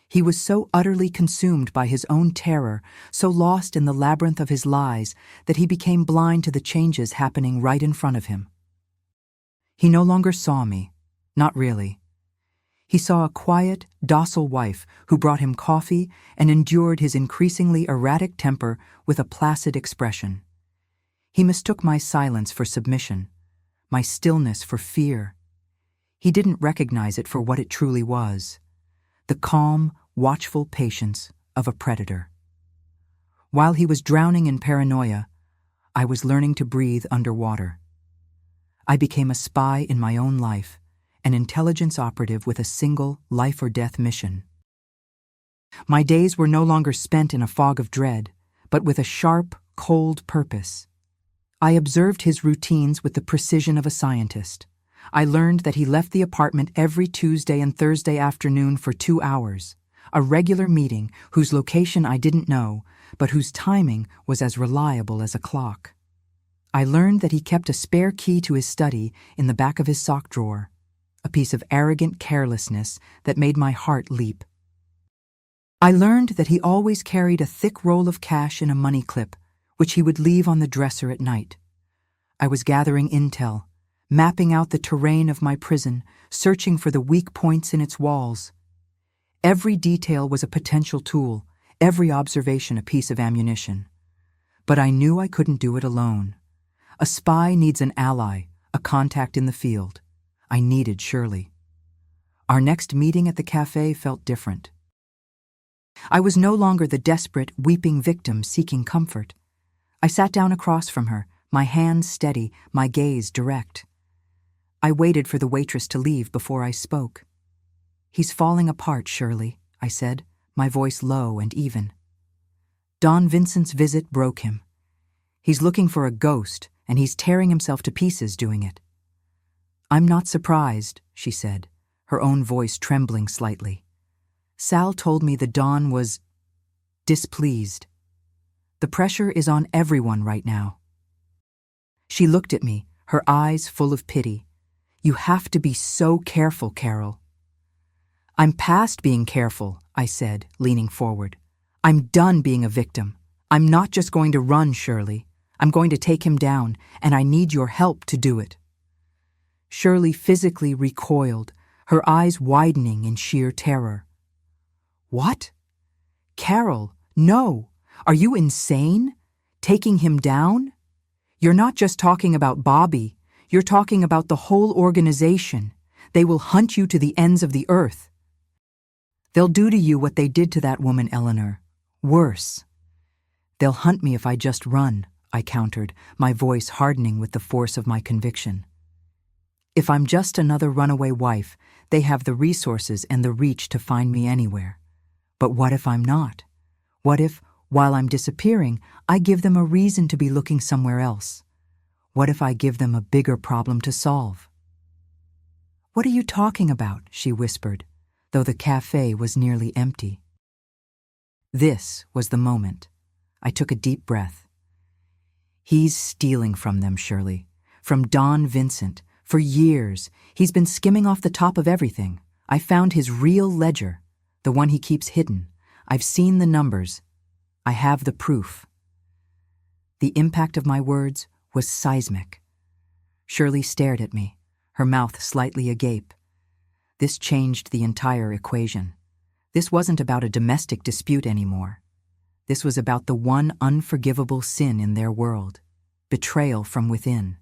He was so utterly consumed by his own terror, so lost in the labyrinth of his lies, that he became blind to the changes happening right in front of him. He no longer saw me, not really. He saw a quiet, docile wife who brought him coffee and endured his increasingly erratic temper with a placid expression. He mistook my silence for submission, my stillness for fear. He didn't recognize it for what it truly was. the calm, watchful patience of a predator. While he was drowning in paranoia, I was learning to breathe underwater. I became a spy in my own life, an intelligence operative with a single life-or-death mission. My days were no longer spent in a fog of dread, but with a sharp, cold purpose. I observed his routines with the precision of a scientist. I learned that he left the apartment every Tuesday and Thursday afternoon for 2 hours, a regular meeting whose location I didn't know, but whose timing was as reliable as a clock. I learned that he kept a spare key to his study in the back of his sock drawer, a piece of arrogant carelessness that made my heart leap. I learned that he always carried a thick roll of cash in a money clip, which he would leave on the dresser at night. I was gathering intel, mapping out the terrain of my prison, searching for the weak points in its walls. Every detail was a potential tool, every observation a piece of ammunition. But I knew I couldn't do it alone. A spy needs an ally, a contact in the field. I needed Shirley. Our next meeting at the cafe felt different. I was no longer the desperate, weeping victim seeking comfort. I sat down across from her, my hands steady, my gaze direct. I waited for the waitress to leave before I spoke. "He's falling apart, Shirley," I said, my voice low and even. Don Vincent's visit broke him. He's looking for a ghost, and he's tearing himself to pieces doing it. "I'm not surprised," she said, her own voice trembling slightly. "Sal told me the Don was displeased. The pressure is on everyone right now." She looked at me, her eyes full of pity. "You have to be so careful, Carol." "I'm past being careful," I said, leaning forward. "I'm done being a victim. I'm not just going to run, Shirley. I'm going to take him down, and I need your help to do it." Shirley physically recoiled, her eyes widening in sheer terror. "What? Carol, no! Are you insane? Taking him down? You're not just talking about Bobby. You're talking about the whole organization. They will hunt you to the ends of the earth. They'll do to you what they did to that woman, Eleanor. Worse. They'll hunt me if I just run," I countered, my voice hardening with the force of my conviction. "If I'm just another runaway wife, they have the resources and the reach to find me anywhere. But what if I'm not? What if, while I'm disappearing, I give them a reason to be looking somewhere else? What if I give them a bigger problem to solve?" "What are you talking about?" she whispered, though the cafe was nearly empty. This was the moment. I took a deep breath. "He's stealing from them, Shirley. From Don Vincent. For years, he's been skimming off the top of everything. I found his real ledger, the one he keeps hidden. I've seen the numbers. I have the proof." The impact of my words was seismic. Shirley stared at me, her mouth slightly agape. This changed the entire equation. This wasn't about a domestic dispute anymore. This was about the one unforgivable sin in their world, betrayal from within.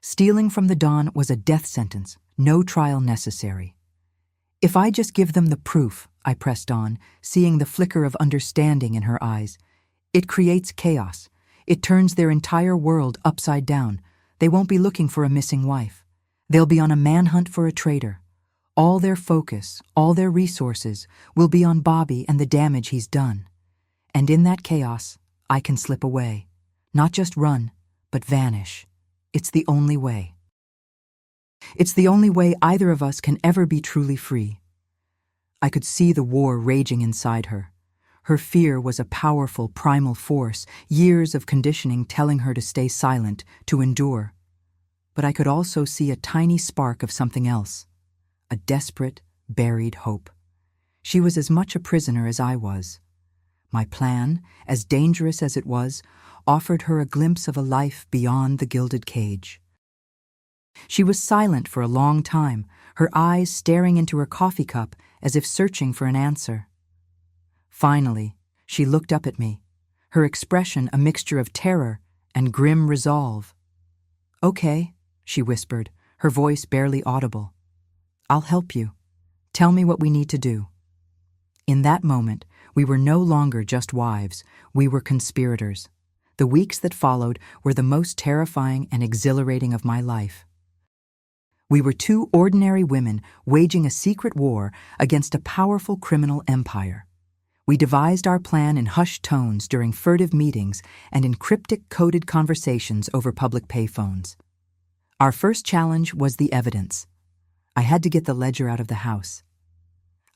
Stealing from the Don was a death sentence, no trial necessary. "If I just give them the proof," I pressed on, seeing the flicker of understanding in her eyes, "it creates chaos. It turns their entire world upside down. They won't be looking for a missing wife. They'll be on a manhunt for a traitor. All their focus, all their resources will be on Bobby and the damage he's done. And in that chaos, I can slip away. Not just run, but vanish. It's the only way. It's the only way either of us can ever be truly free." I could see the war raging inside her. Her fear was a powerful, primal force, years of conditioning telling her to stay silent, to endure. But I could also see a tiny spark of something else, a desperate, buried hope. She was as much a prisoner as I was. My plan, as dangerous as it was, offered her a glimpse of a life beyond the gilded cage. She was silent for a long time, her eyes staring into her coffee cup as if searching for an answer. Finally, she looked up at me, her expression a mixture of terror and grim resolve. "Okay," she whispered, her voice barely audible. "I'll help you. Tell me what we need to do." In that moment, we were no longer just wives, we were conspirators. The weeks that followed were the most terrifying and exhilarating of my life. We were two ordinary women waging a secret war against a powerful criminal empire. We devised our plan in hushed tones during furtive meetings and in cryptic coded conversations over public payphones. Our first challenge was the evidence. I had to get the ledger out of the house.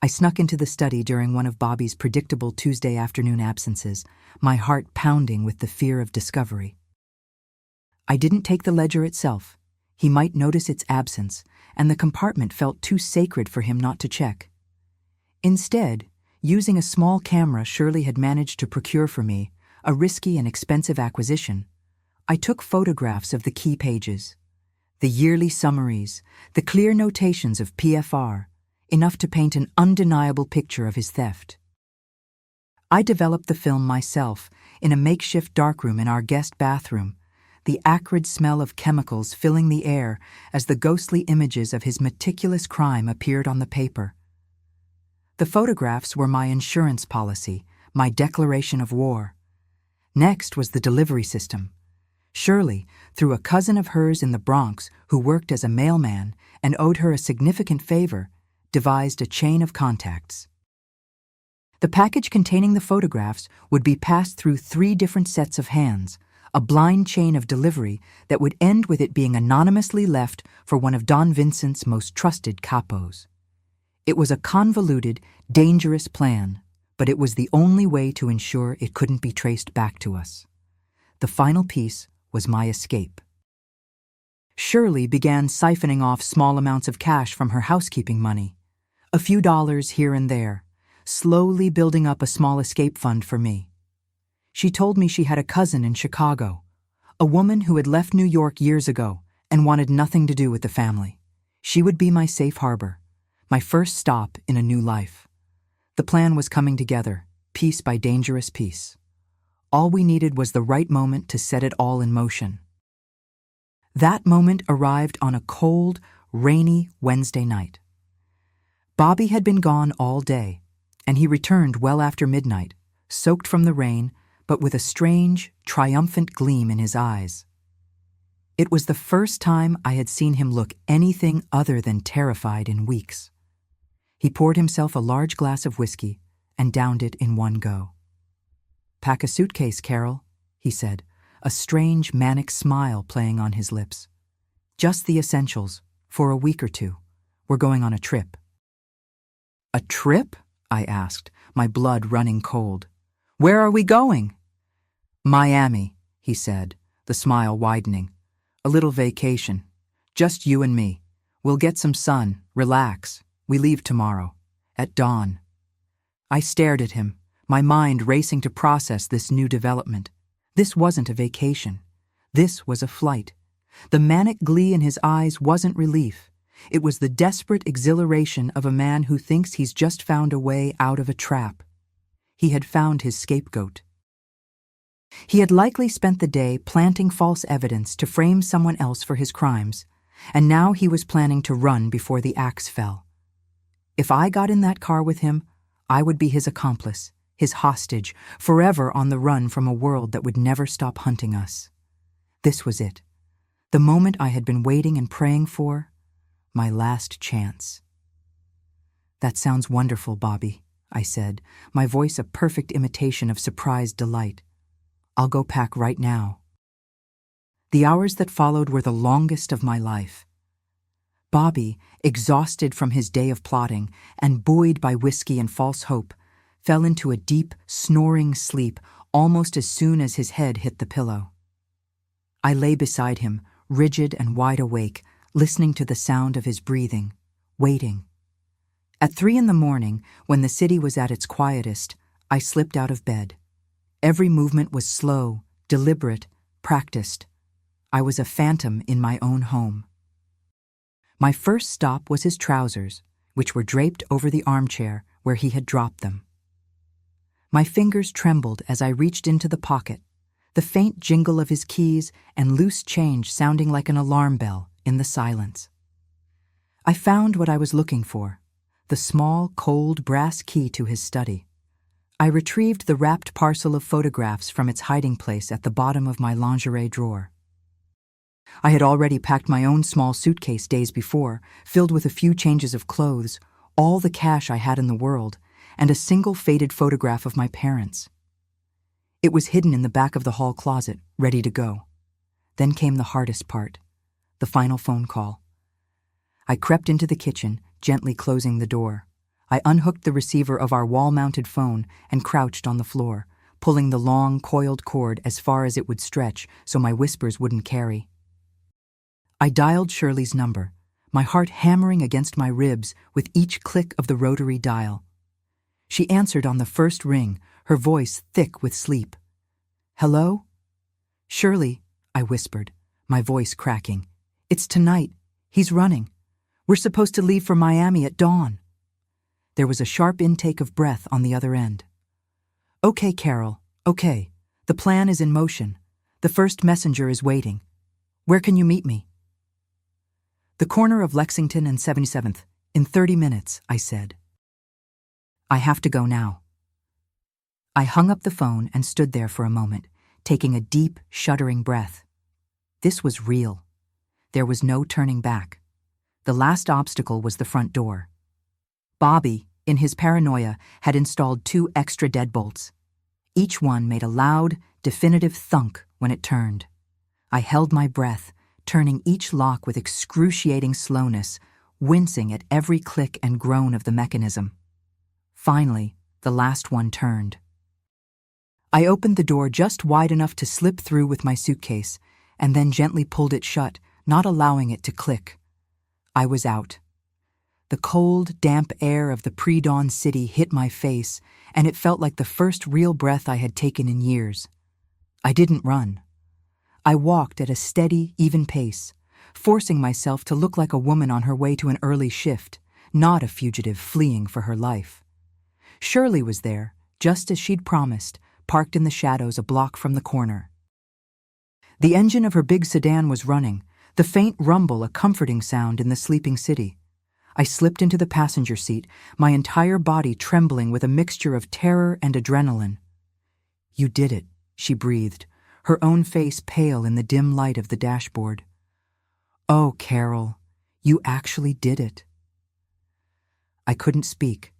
I snuck into the study during one of Bobby's predictable Tuesday afternoon absences, my heart pounding with the fear of discovery. I didn't take the ledger itself. He might notice its absence, and the compartment felt too sacred for him not to check. Instead, using a small camera Shirley had managed to procure for me, a risky and expensive acquisition, I took photographs of the key pages. The yearly summaries, the clear notations of PFR, enough to paint an undeniable picture of his theft. I developed the film myself in a makeshift darkroom in our guest bathroom, the acrid smell of chemicals filling the air as the ghostly images of his meticulous crime appeared on the paper. The photographs were my insurance policy, my declaration of war. Next was the delivery system. Shirley, through a cousin of hers in the Bronx who worked as a mailman and owed her a significant favor, devised a chain of contacts. The package containing the photographs would be passed through 3 different sets of hands, a blind chain of delivery that would end with it being anonymously left for one of Don Vincent's most trusted capos. It was a convoluted, dangerous plan, but it was the only way to ensure it couldn't be traced back to us. The final piece was my escape. Shirley began siphoning off small amounts of cash from her housekeeping money, a few dollars here and there, slowly building up a small escape fund for me. She told me she had a cousin in Chicago, a woman who had left New York years ago and wanted nothing to do with the family. She would be my safe harbor, my first stop in a new life. The plan was coming together, piece by dangerous piece. All we needed was the right moment to set it all in motion. That moment arrived on a cold, rainy Wednesday night. Bobby had been gone all day, and he returned well after midnight, soaked from the rain, but with a strange, triumphant gleam in his eyes. It was the first time I had seen him look anything other than terrified in weeks. He poured himself a large glass of whiskey and downed it in one go. "Pack a suitcase, Carol," he said, a strange, manic smile playing on his lips. "Just the essentials, for a week or 2. We're going on a trip." "A trip?" I asked, my blood running cold. "Where are we going?" "Miami," he said, the smile widening. "A little vacation. Just you and me. We'll get some sun, relax. We leave tomorrow. At dawn." I stared at him, my mind racing to process this new development. This wasn't a vacation. This was a flight. The manic glee in his eyes wasn't relief. It was the desperate exhilaration of a man who thinks he's just found a way out of a trap. He had found his scapegoat. He had likely spent the day planting false evidence to frame someone else for his crimes, and now he was planning to run before the axe fell. If I got in that car with him, I would be his accomplice, his hostage, forever on the run from a world that would never stop hunting us. This was it. The moment I had been waiting and praying for, my last chance. "That sounds wonderful, Bobby," I said, my voice a perfect imitation of surprised delight. "I'll go pack right now." The hours that followed were the longest of my life. Bobby, exhausted from his day of plotting and buoyed by whiskey and false hope, fell into a deep, snoring sleep almost as soon as his head hit the pillow. I lay beside him, rigid and wide awake, listening to the sound of his breathing, waiting. At 3 a.m, when the city was at its quietest, I slipped out of bed. Every movement was slow, deliberate, practiced. I was a phantom in my own home. My first stop was his trousers, which were draped over the armchair where he had dropped them. My fingers trembled as I reached into the pocket, the faint jingle of his keys and loose change sounding like an alarm bell in the silence. I found what I was looking for, the small, cold brass key to his study. I retrieved the wrapped parcel of photographs from its hiding place at the bottom of my lingerie drawer. I had already packed my own small suitcase days before, filled with a few changes of clothes, all the cash I had in the world, and a single faded photograph of my parents. It was hidden in the back of the hall closet, ready to go. Then came the hardest part, the final phone call. I crept into the kitchen, gently closing the door. I unhooked the receiver of our wall-mounted phone and crouched on the floor, pulling the long, coiled cord as far as it would stretch so my whispers wouldn't carry. I dialed Shirley's number, my heart hammering against my ribs with each click of the rotary dial. She answered on the first ring, her voice thick with sleep. "Hello?" "Shirley," I whispered, my voice cracking. "It's tonight. He's running. We're supposed to leave for Miami at dawn." There was a sharp intake of breath on the other end. "Okay, Carol, okay. The plan is in motion. The first messenger is waiting. Where can you meet me?" "The corner of Lexington and 77th, in 30 minutes, I said. "I have to go now." I hung up the phone and stood there for a moment, taking a deep, shuddering breath. This was real. There was no turning back. The last obstacle was the front door. Bobby, in his paranoia, had installed 2 extra deadbolts. Each one made a loud, definitive thunk when it turned. I held my breath, turning each lock with excruciating slowness, wincing at every click and groan of the mechanism. Finally, the last one turned. I opened the door just wide enough to slip through with my suitcase, and then gently pulled it shut, not allowing it to click. I was out. The cold, damp air of the pre-dawn city hit my face, and it felt like the first real breath I had taken in years. I didn't run. I walked at a steady, even pace, forcing myself to look like a woman on her way to an early shift, not a fugitive fleeing for her life. Shirley was there, just as she'd promised, parked in the shadows a block from the corner. The engine of her big sedan was running, the faint rumble a comforting sound in the sleeping city. I slipped into the passenger seat, my entire body trembling with a mixture of terror and adrenaline. "You did it," she breathed, her own face pale in the dim light of the dashboard. "Oh, Carol, you actually did it." I couldn't speak.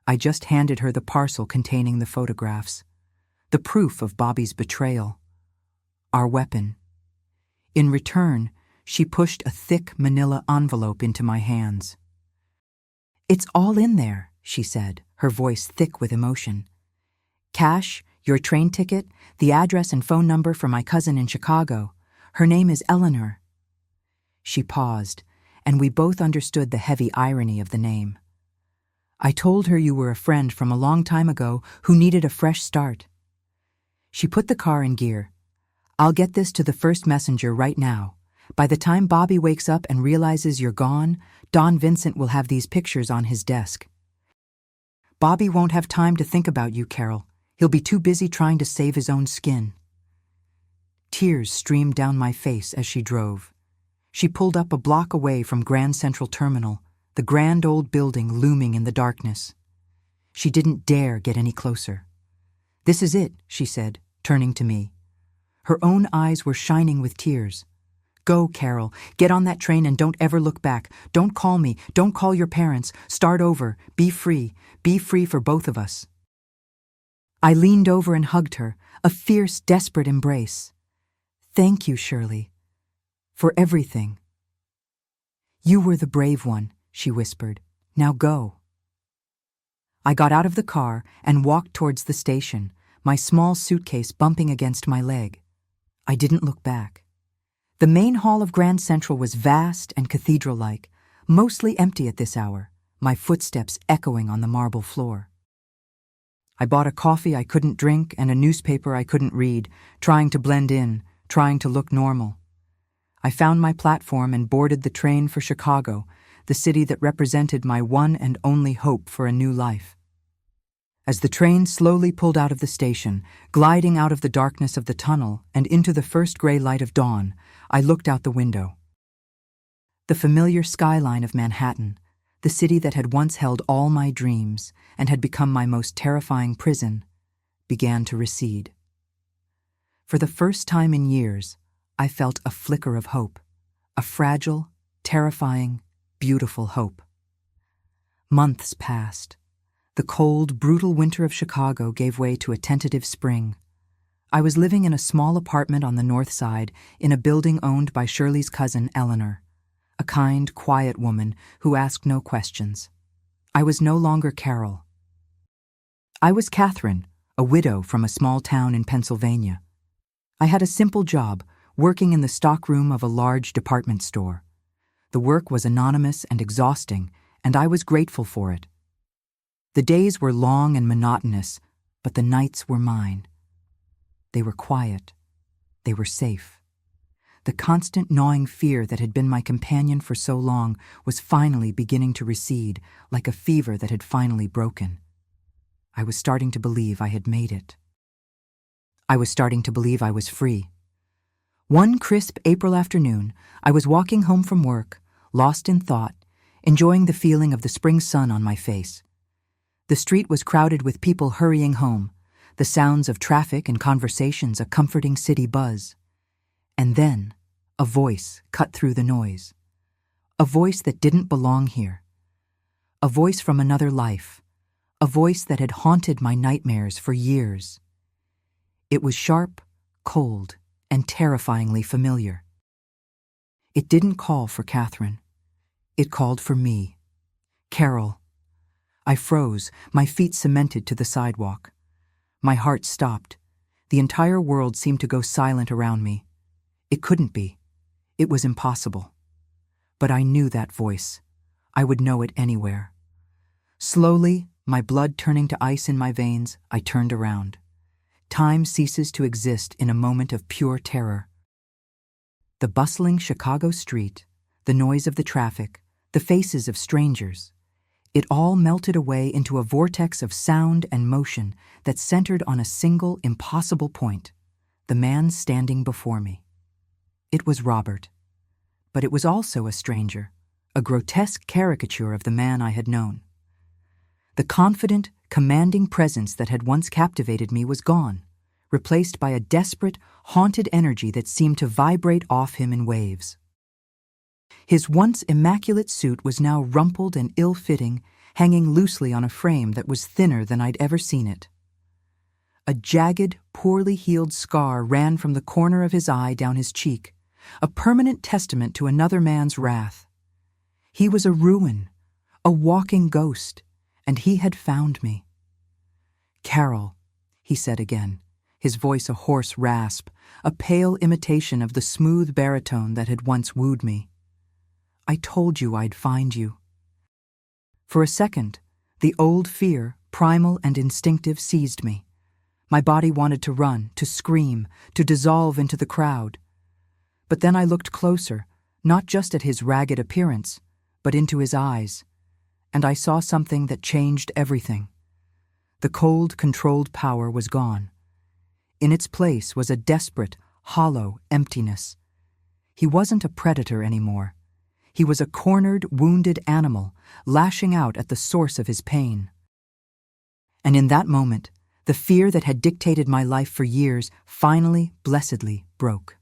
I just handed her the parcel containing the photographs, the proof of Bobby's betrayal, our weapon. In return, she pushed a thick manila envelope into my hands. "It's all in there," she said, her voice thick with emotion. "Cash, your train ticket, the address and phone number for my cousin in Chicago. Her name is Eleanor." She paused, and we both understood the heavy irony of the name. "I told her you were a friend from a long time ago who needed a fresh start." She put the car in gear. "I'll get this to the first messenger right now. By the time Bobby wakes up and realizes you're gone, Don Vincent will have these pictures on his desk. Bobby won't have time to think about you, Carol. He'll be too busy trying to save his own skin." Tears streamed down my face as she drove. She pulled up a block away from Grand Central Terminal, the grand old building looming in the darkness. She didn't dare get any closer. "This is it," she said, turning to me. Her own eyes were shining with tears. "Go, Carol. Get on that train and don't ever look back. Don't call me. Don't call your parents. Start over. Be free. Be free for both of us." I leaned over and hugged her, a fierce, desperate embrace. "Thank you, Shirley, for everything." "You were the brave one," she whispered. "Now go." I got out of the car and walked towards the station, my small suitcase bumping against my leg. I didn't look back. The main hall of Grand Central was vast and cathedral-like, mostly empty at this hour, my footsteps echoing on the marble floor. I bought a coffee I couldn't drink and a newspaper I couldn't read, trying to blend in, trying to look normal. I found my platform and boarded the train for Chicago, the city that represented my one and only hope for a new life. As the train slowly pulled out of the station, gliding out of the darkness of the tunnel and into the first gray light of dawn, I looked out the window. The familiar skyline of Manhattan, the city that had once held all my dreams and had become my most terrifying prison, began to recede. For the first time in years, I felt a flicker of hope, a fragile, terrifying, beautiful hope. Months passed. The cold, brutal winter of Chicago gave way to a tentative spring. I was living in a small apartment on the north side in a building owned by Shirley's cousin, Eleanor, a kind, quiet woman who asked no questions. I was no longer Carol. I was Catherine, a widow from a small town in Pennsylvania. I had a simple job, working in the stockroom of a large department store. The work was anonymous and exhausting, and I was grateful for it. The days were long and monotonous, but the nights were mine. They were quiet. They were safe. The constant gnawing fear that had been my companion for so long was finally beginning to recede, like a fever that had finally broken. I was starting to believe I had made it. I was starting to believe I was free. One crisp April afternoon, I was walking home from work, lost in thought, enjoying the feeling of the spring sun on my face. The street was crowded with people hurrying home, the sounds of traffic and conversations a comforting city buzz. And then, a voice cut through the noise. A voice that didn't belong here. A voice from another life. A voice that had haunted my nightmares for years. It was sharp, cold, and terrifyingly familiar. It didn't call for Catherine. It called for me. Carol. I froze, my feet cemented to the sidewalk. My heart stopped. The entire world seemed to go silent around me. It couldn't be. It was impossible. But I knew that voice. I would know it anywhere. Slowly, my blood turning to ice in my veins, I turned around. Time ceases to exist in a moment of pure terror. The bustling Chicago street, the noise of the traffic, the faces of strangers, it all melted away into a vortex of sound and motion that centered on a single, impossible point, the man standing before me. It was Robert. But it was also a stranger, a grotesque caricature of the man I had known. The confident, commanding presence that had once captivated me was gone, replaced by a desperate, haunted energy that seemed to vibrate off him in waves. His once immaculate suit was now rumpled and ill-fitting, hanging loosely on a frame that was thinner than I'd ever seen it. A jagged, poorly healed scar ran from the corner of his eye down his cheek, a permanent testament to another man's wrath. He was a ruin, a walking ghost, and he had found me. "Carol," he said again, his voice a hoarse rasp, a pale imitation of the smooth baritone that had once wooed me. "I told you I'd find you." For a second, the old fear, primal and instinctive, seized me. My body wanted to run, to scream, to dissolve into the crowd. But then I looked closer, not just at his ragged appearance, but into his eyes, and I saw something that changed everything. The cold, controlled power was gone. In its place was a desperate, hollow emptiness. He wasn't a predator anymore. He was a cornered, wounded animal, lashing out at the source of his pain. And in that moment, the fear that had dictated my life for years finally, blessedly, broke.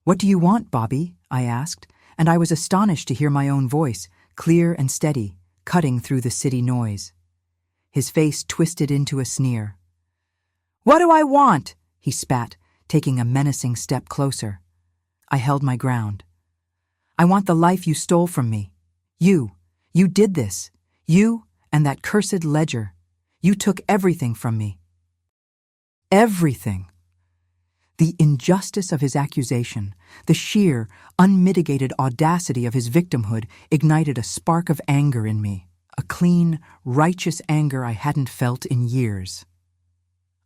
"What do you want, Bobby?" I asked, and I was astonished to hear my own voice, clear and steady, cutting through the city noise. His face twisted into a sneer. "What do I want?" he spat, taking a menacing step closer. I held my ground. "I want the life you stole from me. You did this. You and that cursed ledger. You took everything from me." Everything. The injustice of his accusation, the sheer, unmitigated audacity of his victimhood ignited a spark of anger in me, a clean, righteous anger I hadn't felt in years.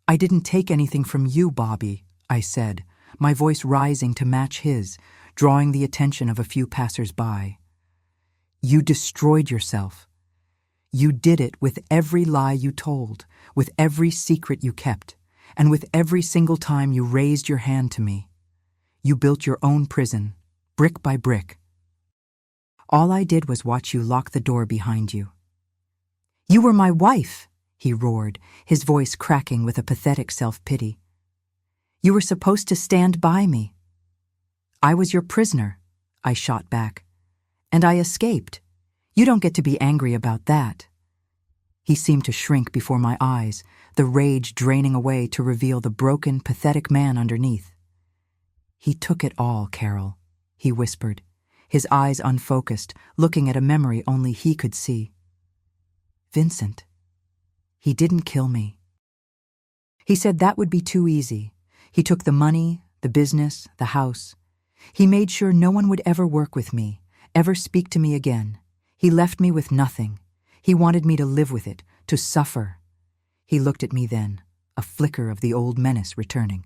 "I didn't take anything from you, Bobby," I said, my voice rising to match his, drawing the attention of a few passers-by. "You destroyed yourself. You did it with every lie you told, with every secret you kept, and with every single time you raised your hand to me. You built your own prison, brick by brick." All I did was watch you lock the door behind you." "You were my wife," he roared, his voice cracking with a pathetic self-pity. "You were supposed to stand by me." "I was your prisoner," I shot back. "And I escaped. You don't get to be angry about that." He seemed to shrink before my eyes, the rage draining away to reveal the broken, pathetic man underneath. "He took it all, Carol," he whispered, his eyes unfocused, looking at a memory only he could see. "Vincent. He didn't kill me. He said that would be too easy. He took the money, the business, the house. He made sure no one would ever work with me, ever speak to me again. He left me with nothing. He wanted me to live with it, to suffer." He looked at me then, a flicker of the old menace returning.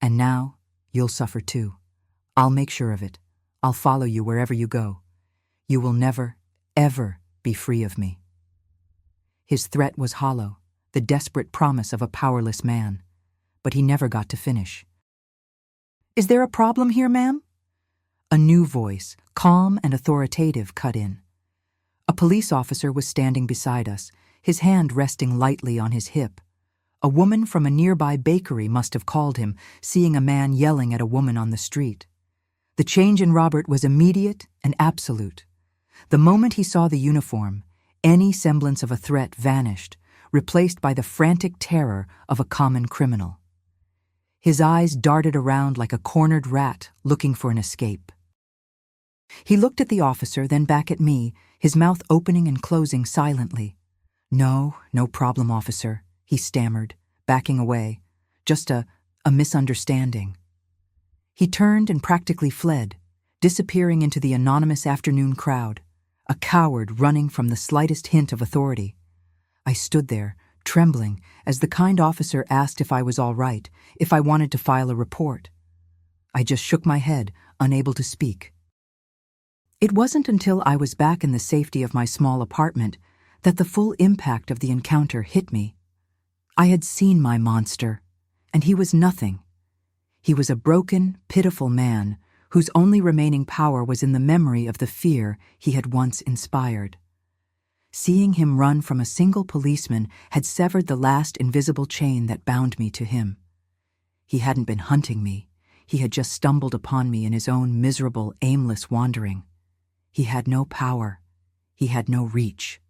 "And now, you'll suffer too. I'll make sure of it. I'll follow you wherever you go. You will never, ever be free of me." His threat was hollow, the desperate promise of a powerless man. But he never got to finish. "Is there a problem here, ma'am?" A new voice, calm and authoritative, cut in. A police officer was standing beside us, his hand resting lightly on his hip. A woman from a nearby bakery must have called him, seeing a man yelling at a woman on the street. The change in Robert was immediate and absolute. The moment he saw the uniform, any semblance of a threat vanished, replaced by the frantic terror of a common criminal. His eyes darted around like a cornered rat looking for an escape. He looked at the officer, then back at me, his mouth opening and closing silently. No problem, officer," he stammered, backing away. "Just a misunderstanding." He turned and practically fled, disappearing into the anonymous afternoon crowd, a coward running from the slightest hint of authority. I stood there, trembling, as the kind officer asked if I was all right, if I wanted to file a report. I just shook my head, unable to speak. It wasn't until I was back in the safety of my small apartment that the full impact of the encounter hit me. I had seen my monster, and he was nothing. He was a broken, pitiful man whose only remaining power was in the memory of the fear he had once inspired. Seeing him run from a single policeman had severed the last invisible chain that bound me to him. He hadn't been hunting me. He had just stumbled upon me in his own miserable, aimless wandering. He had no power. He had no reach.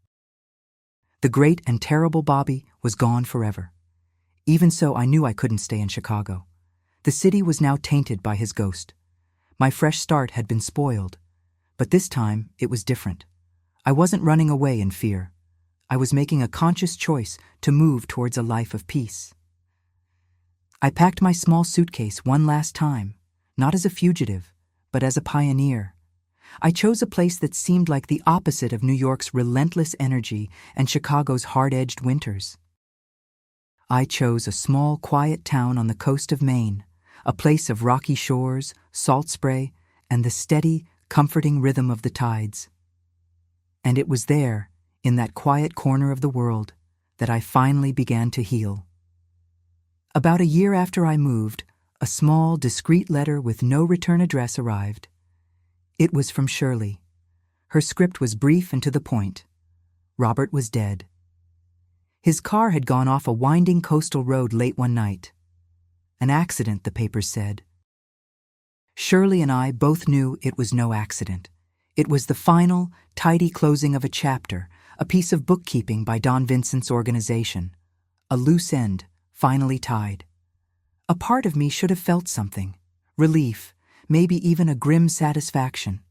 The great and terrible Bobby was gone forever. Even so, I knew I couldn't stay in Chicago. The city was now tainted by his ghost. My fresh start had been spoiled, but this time it was different. I wasn't running away in fear. I was making a conscious choice to move towards a life of peace. I packed my small suitcase one last time, not as a fugitive, but as a pioneer. I chose a place that seemed like the opposite of New York's relentless energy and Chicago's hard-edged winters. I chose a small, quiet town on the coast of Maine, a place of rocky shores, salt spray, and the steady, comforting rhythm of the tides. And it was there, in that quiet corner of the world, that I finally began to heal. About a year after I moved, a small, discreet letter with no return address arrived. It was from Shirley. Her script was brief and to the point. Robert was dead. His car had gone off a winding coastal road late one night. An accident, the papers said. Shirley and I both knew it was no accident. It was the final, tidy closing of a chapter, a piece of bookkeeping by Don Vincent's organization. A loose end, finally tied. A part of me should have felt something. Relief, maybe even a grim satisfaction.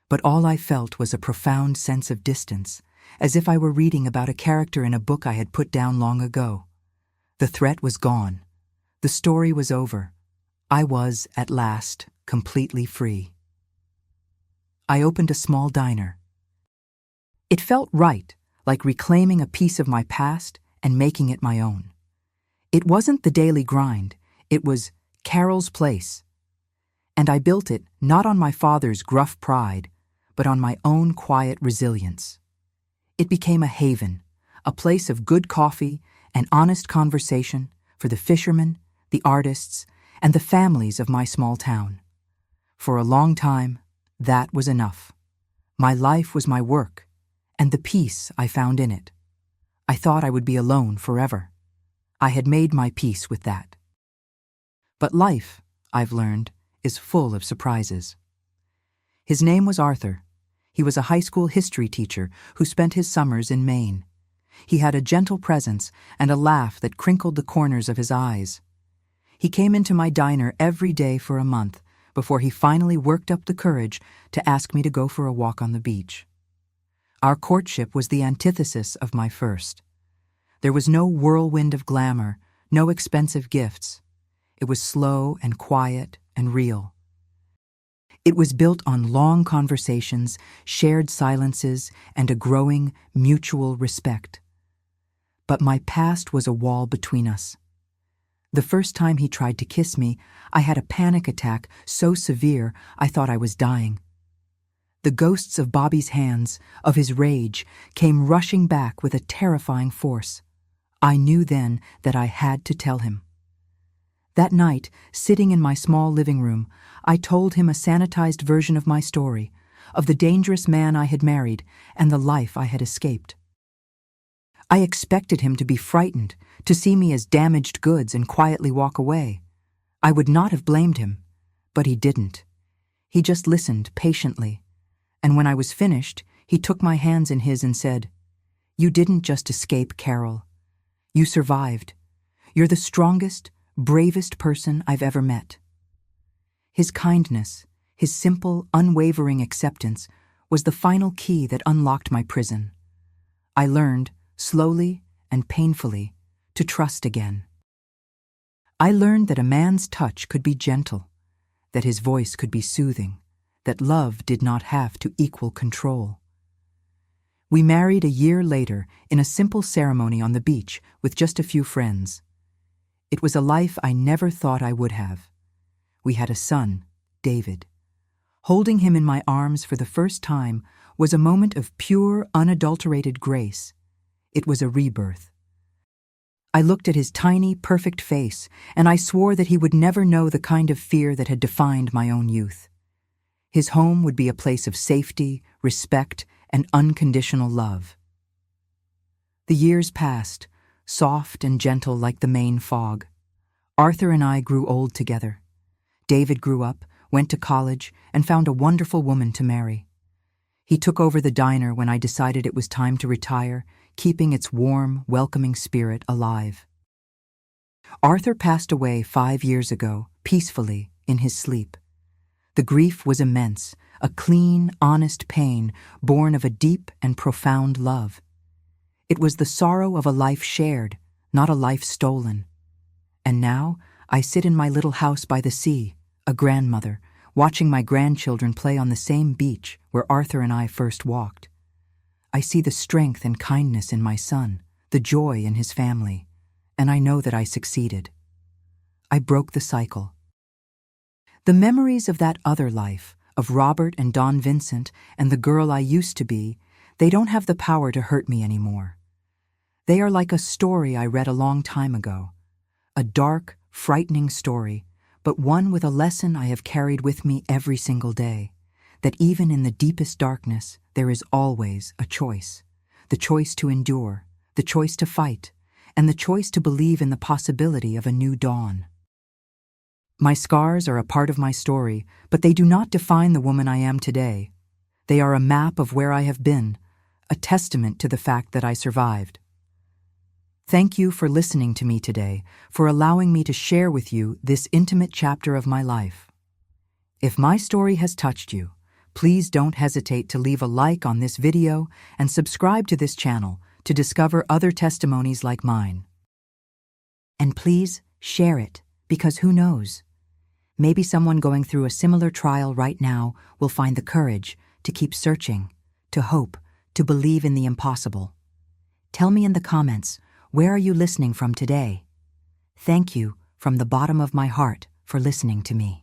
But all I felt was a profound sense of distance, as if I were reading about a character in a book I had put down long ago. The threat was gone. The story was over. I was, at last, completely free. I opened a small diner. It felt right, like reclaiming a piece of my past and making it my own. It wasn't the daily grind, it was Carol's place. And I built it not on my father's gruff pride, but on my own quiet resilience. It became a haven, a place of good coffee and honest conversation for the fishermen, the artists, and the families of my small town. For a long time, that was enough. My life was my work, and the peace I found in it. I thought I would be alone forever. I had made my peace with that. But life, I've learned, is full of surprises. His name was Arthur. He was a high school history teacher who spent his summers in Maine. He had a gentle presence and a laugh that crinkled the corners of his eyes. He came into my diner every day for a month before he finally worked up the courage to ask me to go for a walk on the beach. Our courtship was the antithesis of my first. There was no whirlwind of glamour, no expensive gifts. It was slow and quiet and real. It was built on long conversations, shared silences, and a growing mutual respect. But my past was a wall between us. The first time he tried to kiss me, I had a panic attack so severe I thought I was dying. The ghosts of Bobby's hands, of his rage, came rushing back with a terrifying force. I knew then that I had to tell him. That night, sitting in my small living room, I told him a sanitized version of my story, of the dangerous man I had married and the life I had escaped. I expected him to be frightened, to see me as damaged goods and quietly walk away. I would not have blamed him, but he didn't. He just listened patiently, and when I was finished, he took my hands in his and said, "You didn't just escape, Carol. You survived. You're the strongest, bravest person I've ever met." His kindness, his simple, unwavering acceptance, was the final key that unlocked my prison. I learned, slowly and painfully, to trust again. I learned that a man's touch could be gentle, that his voice could be soothing, that love did not have to equal control. We married a year later in a simple ceremony on the beach with just a few friends. It was a life I never thought I would have. We had a son, David. Holding him in my arms for the first time was a moment of pure, unadulterated grace. It was a rebirth. I looked at his tiny, perfect face, and I swore that he would never know the kind of fear that had defined my own youth. His home would be a place of safety, respect, and unconditional love. The years passed, soft and gentle like the Maine fog. Arthur and I grew old together. David grew up, went to college, and found a wonderful woman to marry. He took over the diner when I decided it was time to retire, keeping its warm, welcoming spirit alive. Arthur passed away 5 years ago, peacefully, in his sleep. The grief was immense, a clean, honest pain born of a deep and profound love. It was the sorrow of a life shared, not a life stolen. And now I sit in my little house by the sea, a grandmother, watching my grandchildren play on the same beach where Arthur and I first walked. I see the strength and kindness in my son, the joy in his family, and I know that I succeeded. I broke the cycle. The memories of that other life, of Robert and Don Vincent and the girl I used to be, they don't have the power to hurt me anymore. They are like a story I read a long time ago, a dark, frightening story, but one with a lesson I have carried with me every single day, that even in the deepest darkness, there is always a choice. The choice to endure, the choice to fight, and the choice to believe in the possibility of a new dawn. My scars are a part of my story, but they do not define the woman I am today. They are a map of where I have been, a testament to the fact that I survived. Thank you for listening to me today, for allowing me to share with you this intimate chapter of my life. If my story has touched you, please don't hesitate to leave a like on this video and subscribe to this channel to discover other testimonies like mine. And please share it, because who knows? Maybe someone going through a similar trial right now will find the courage to keep searching, to hope, to believe in the impossible. Tell me in the comments, where are you listening from today? Thank you from the bottom of my heart for listening to me.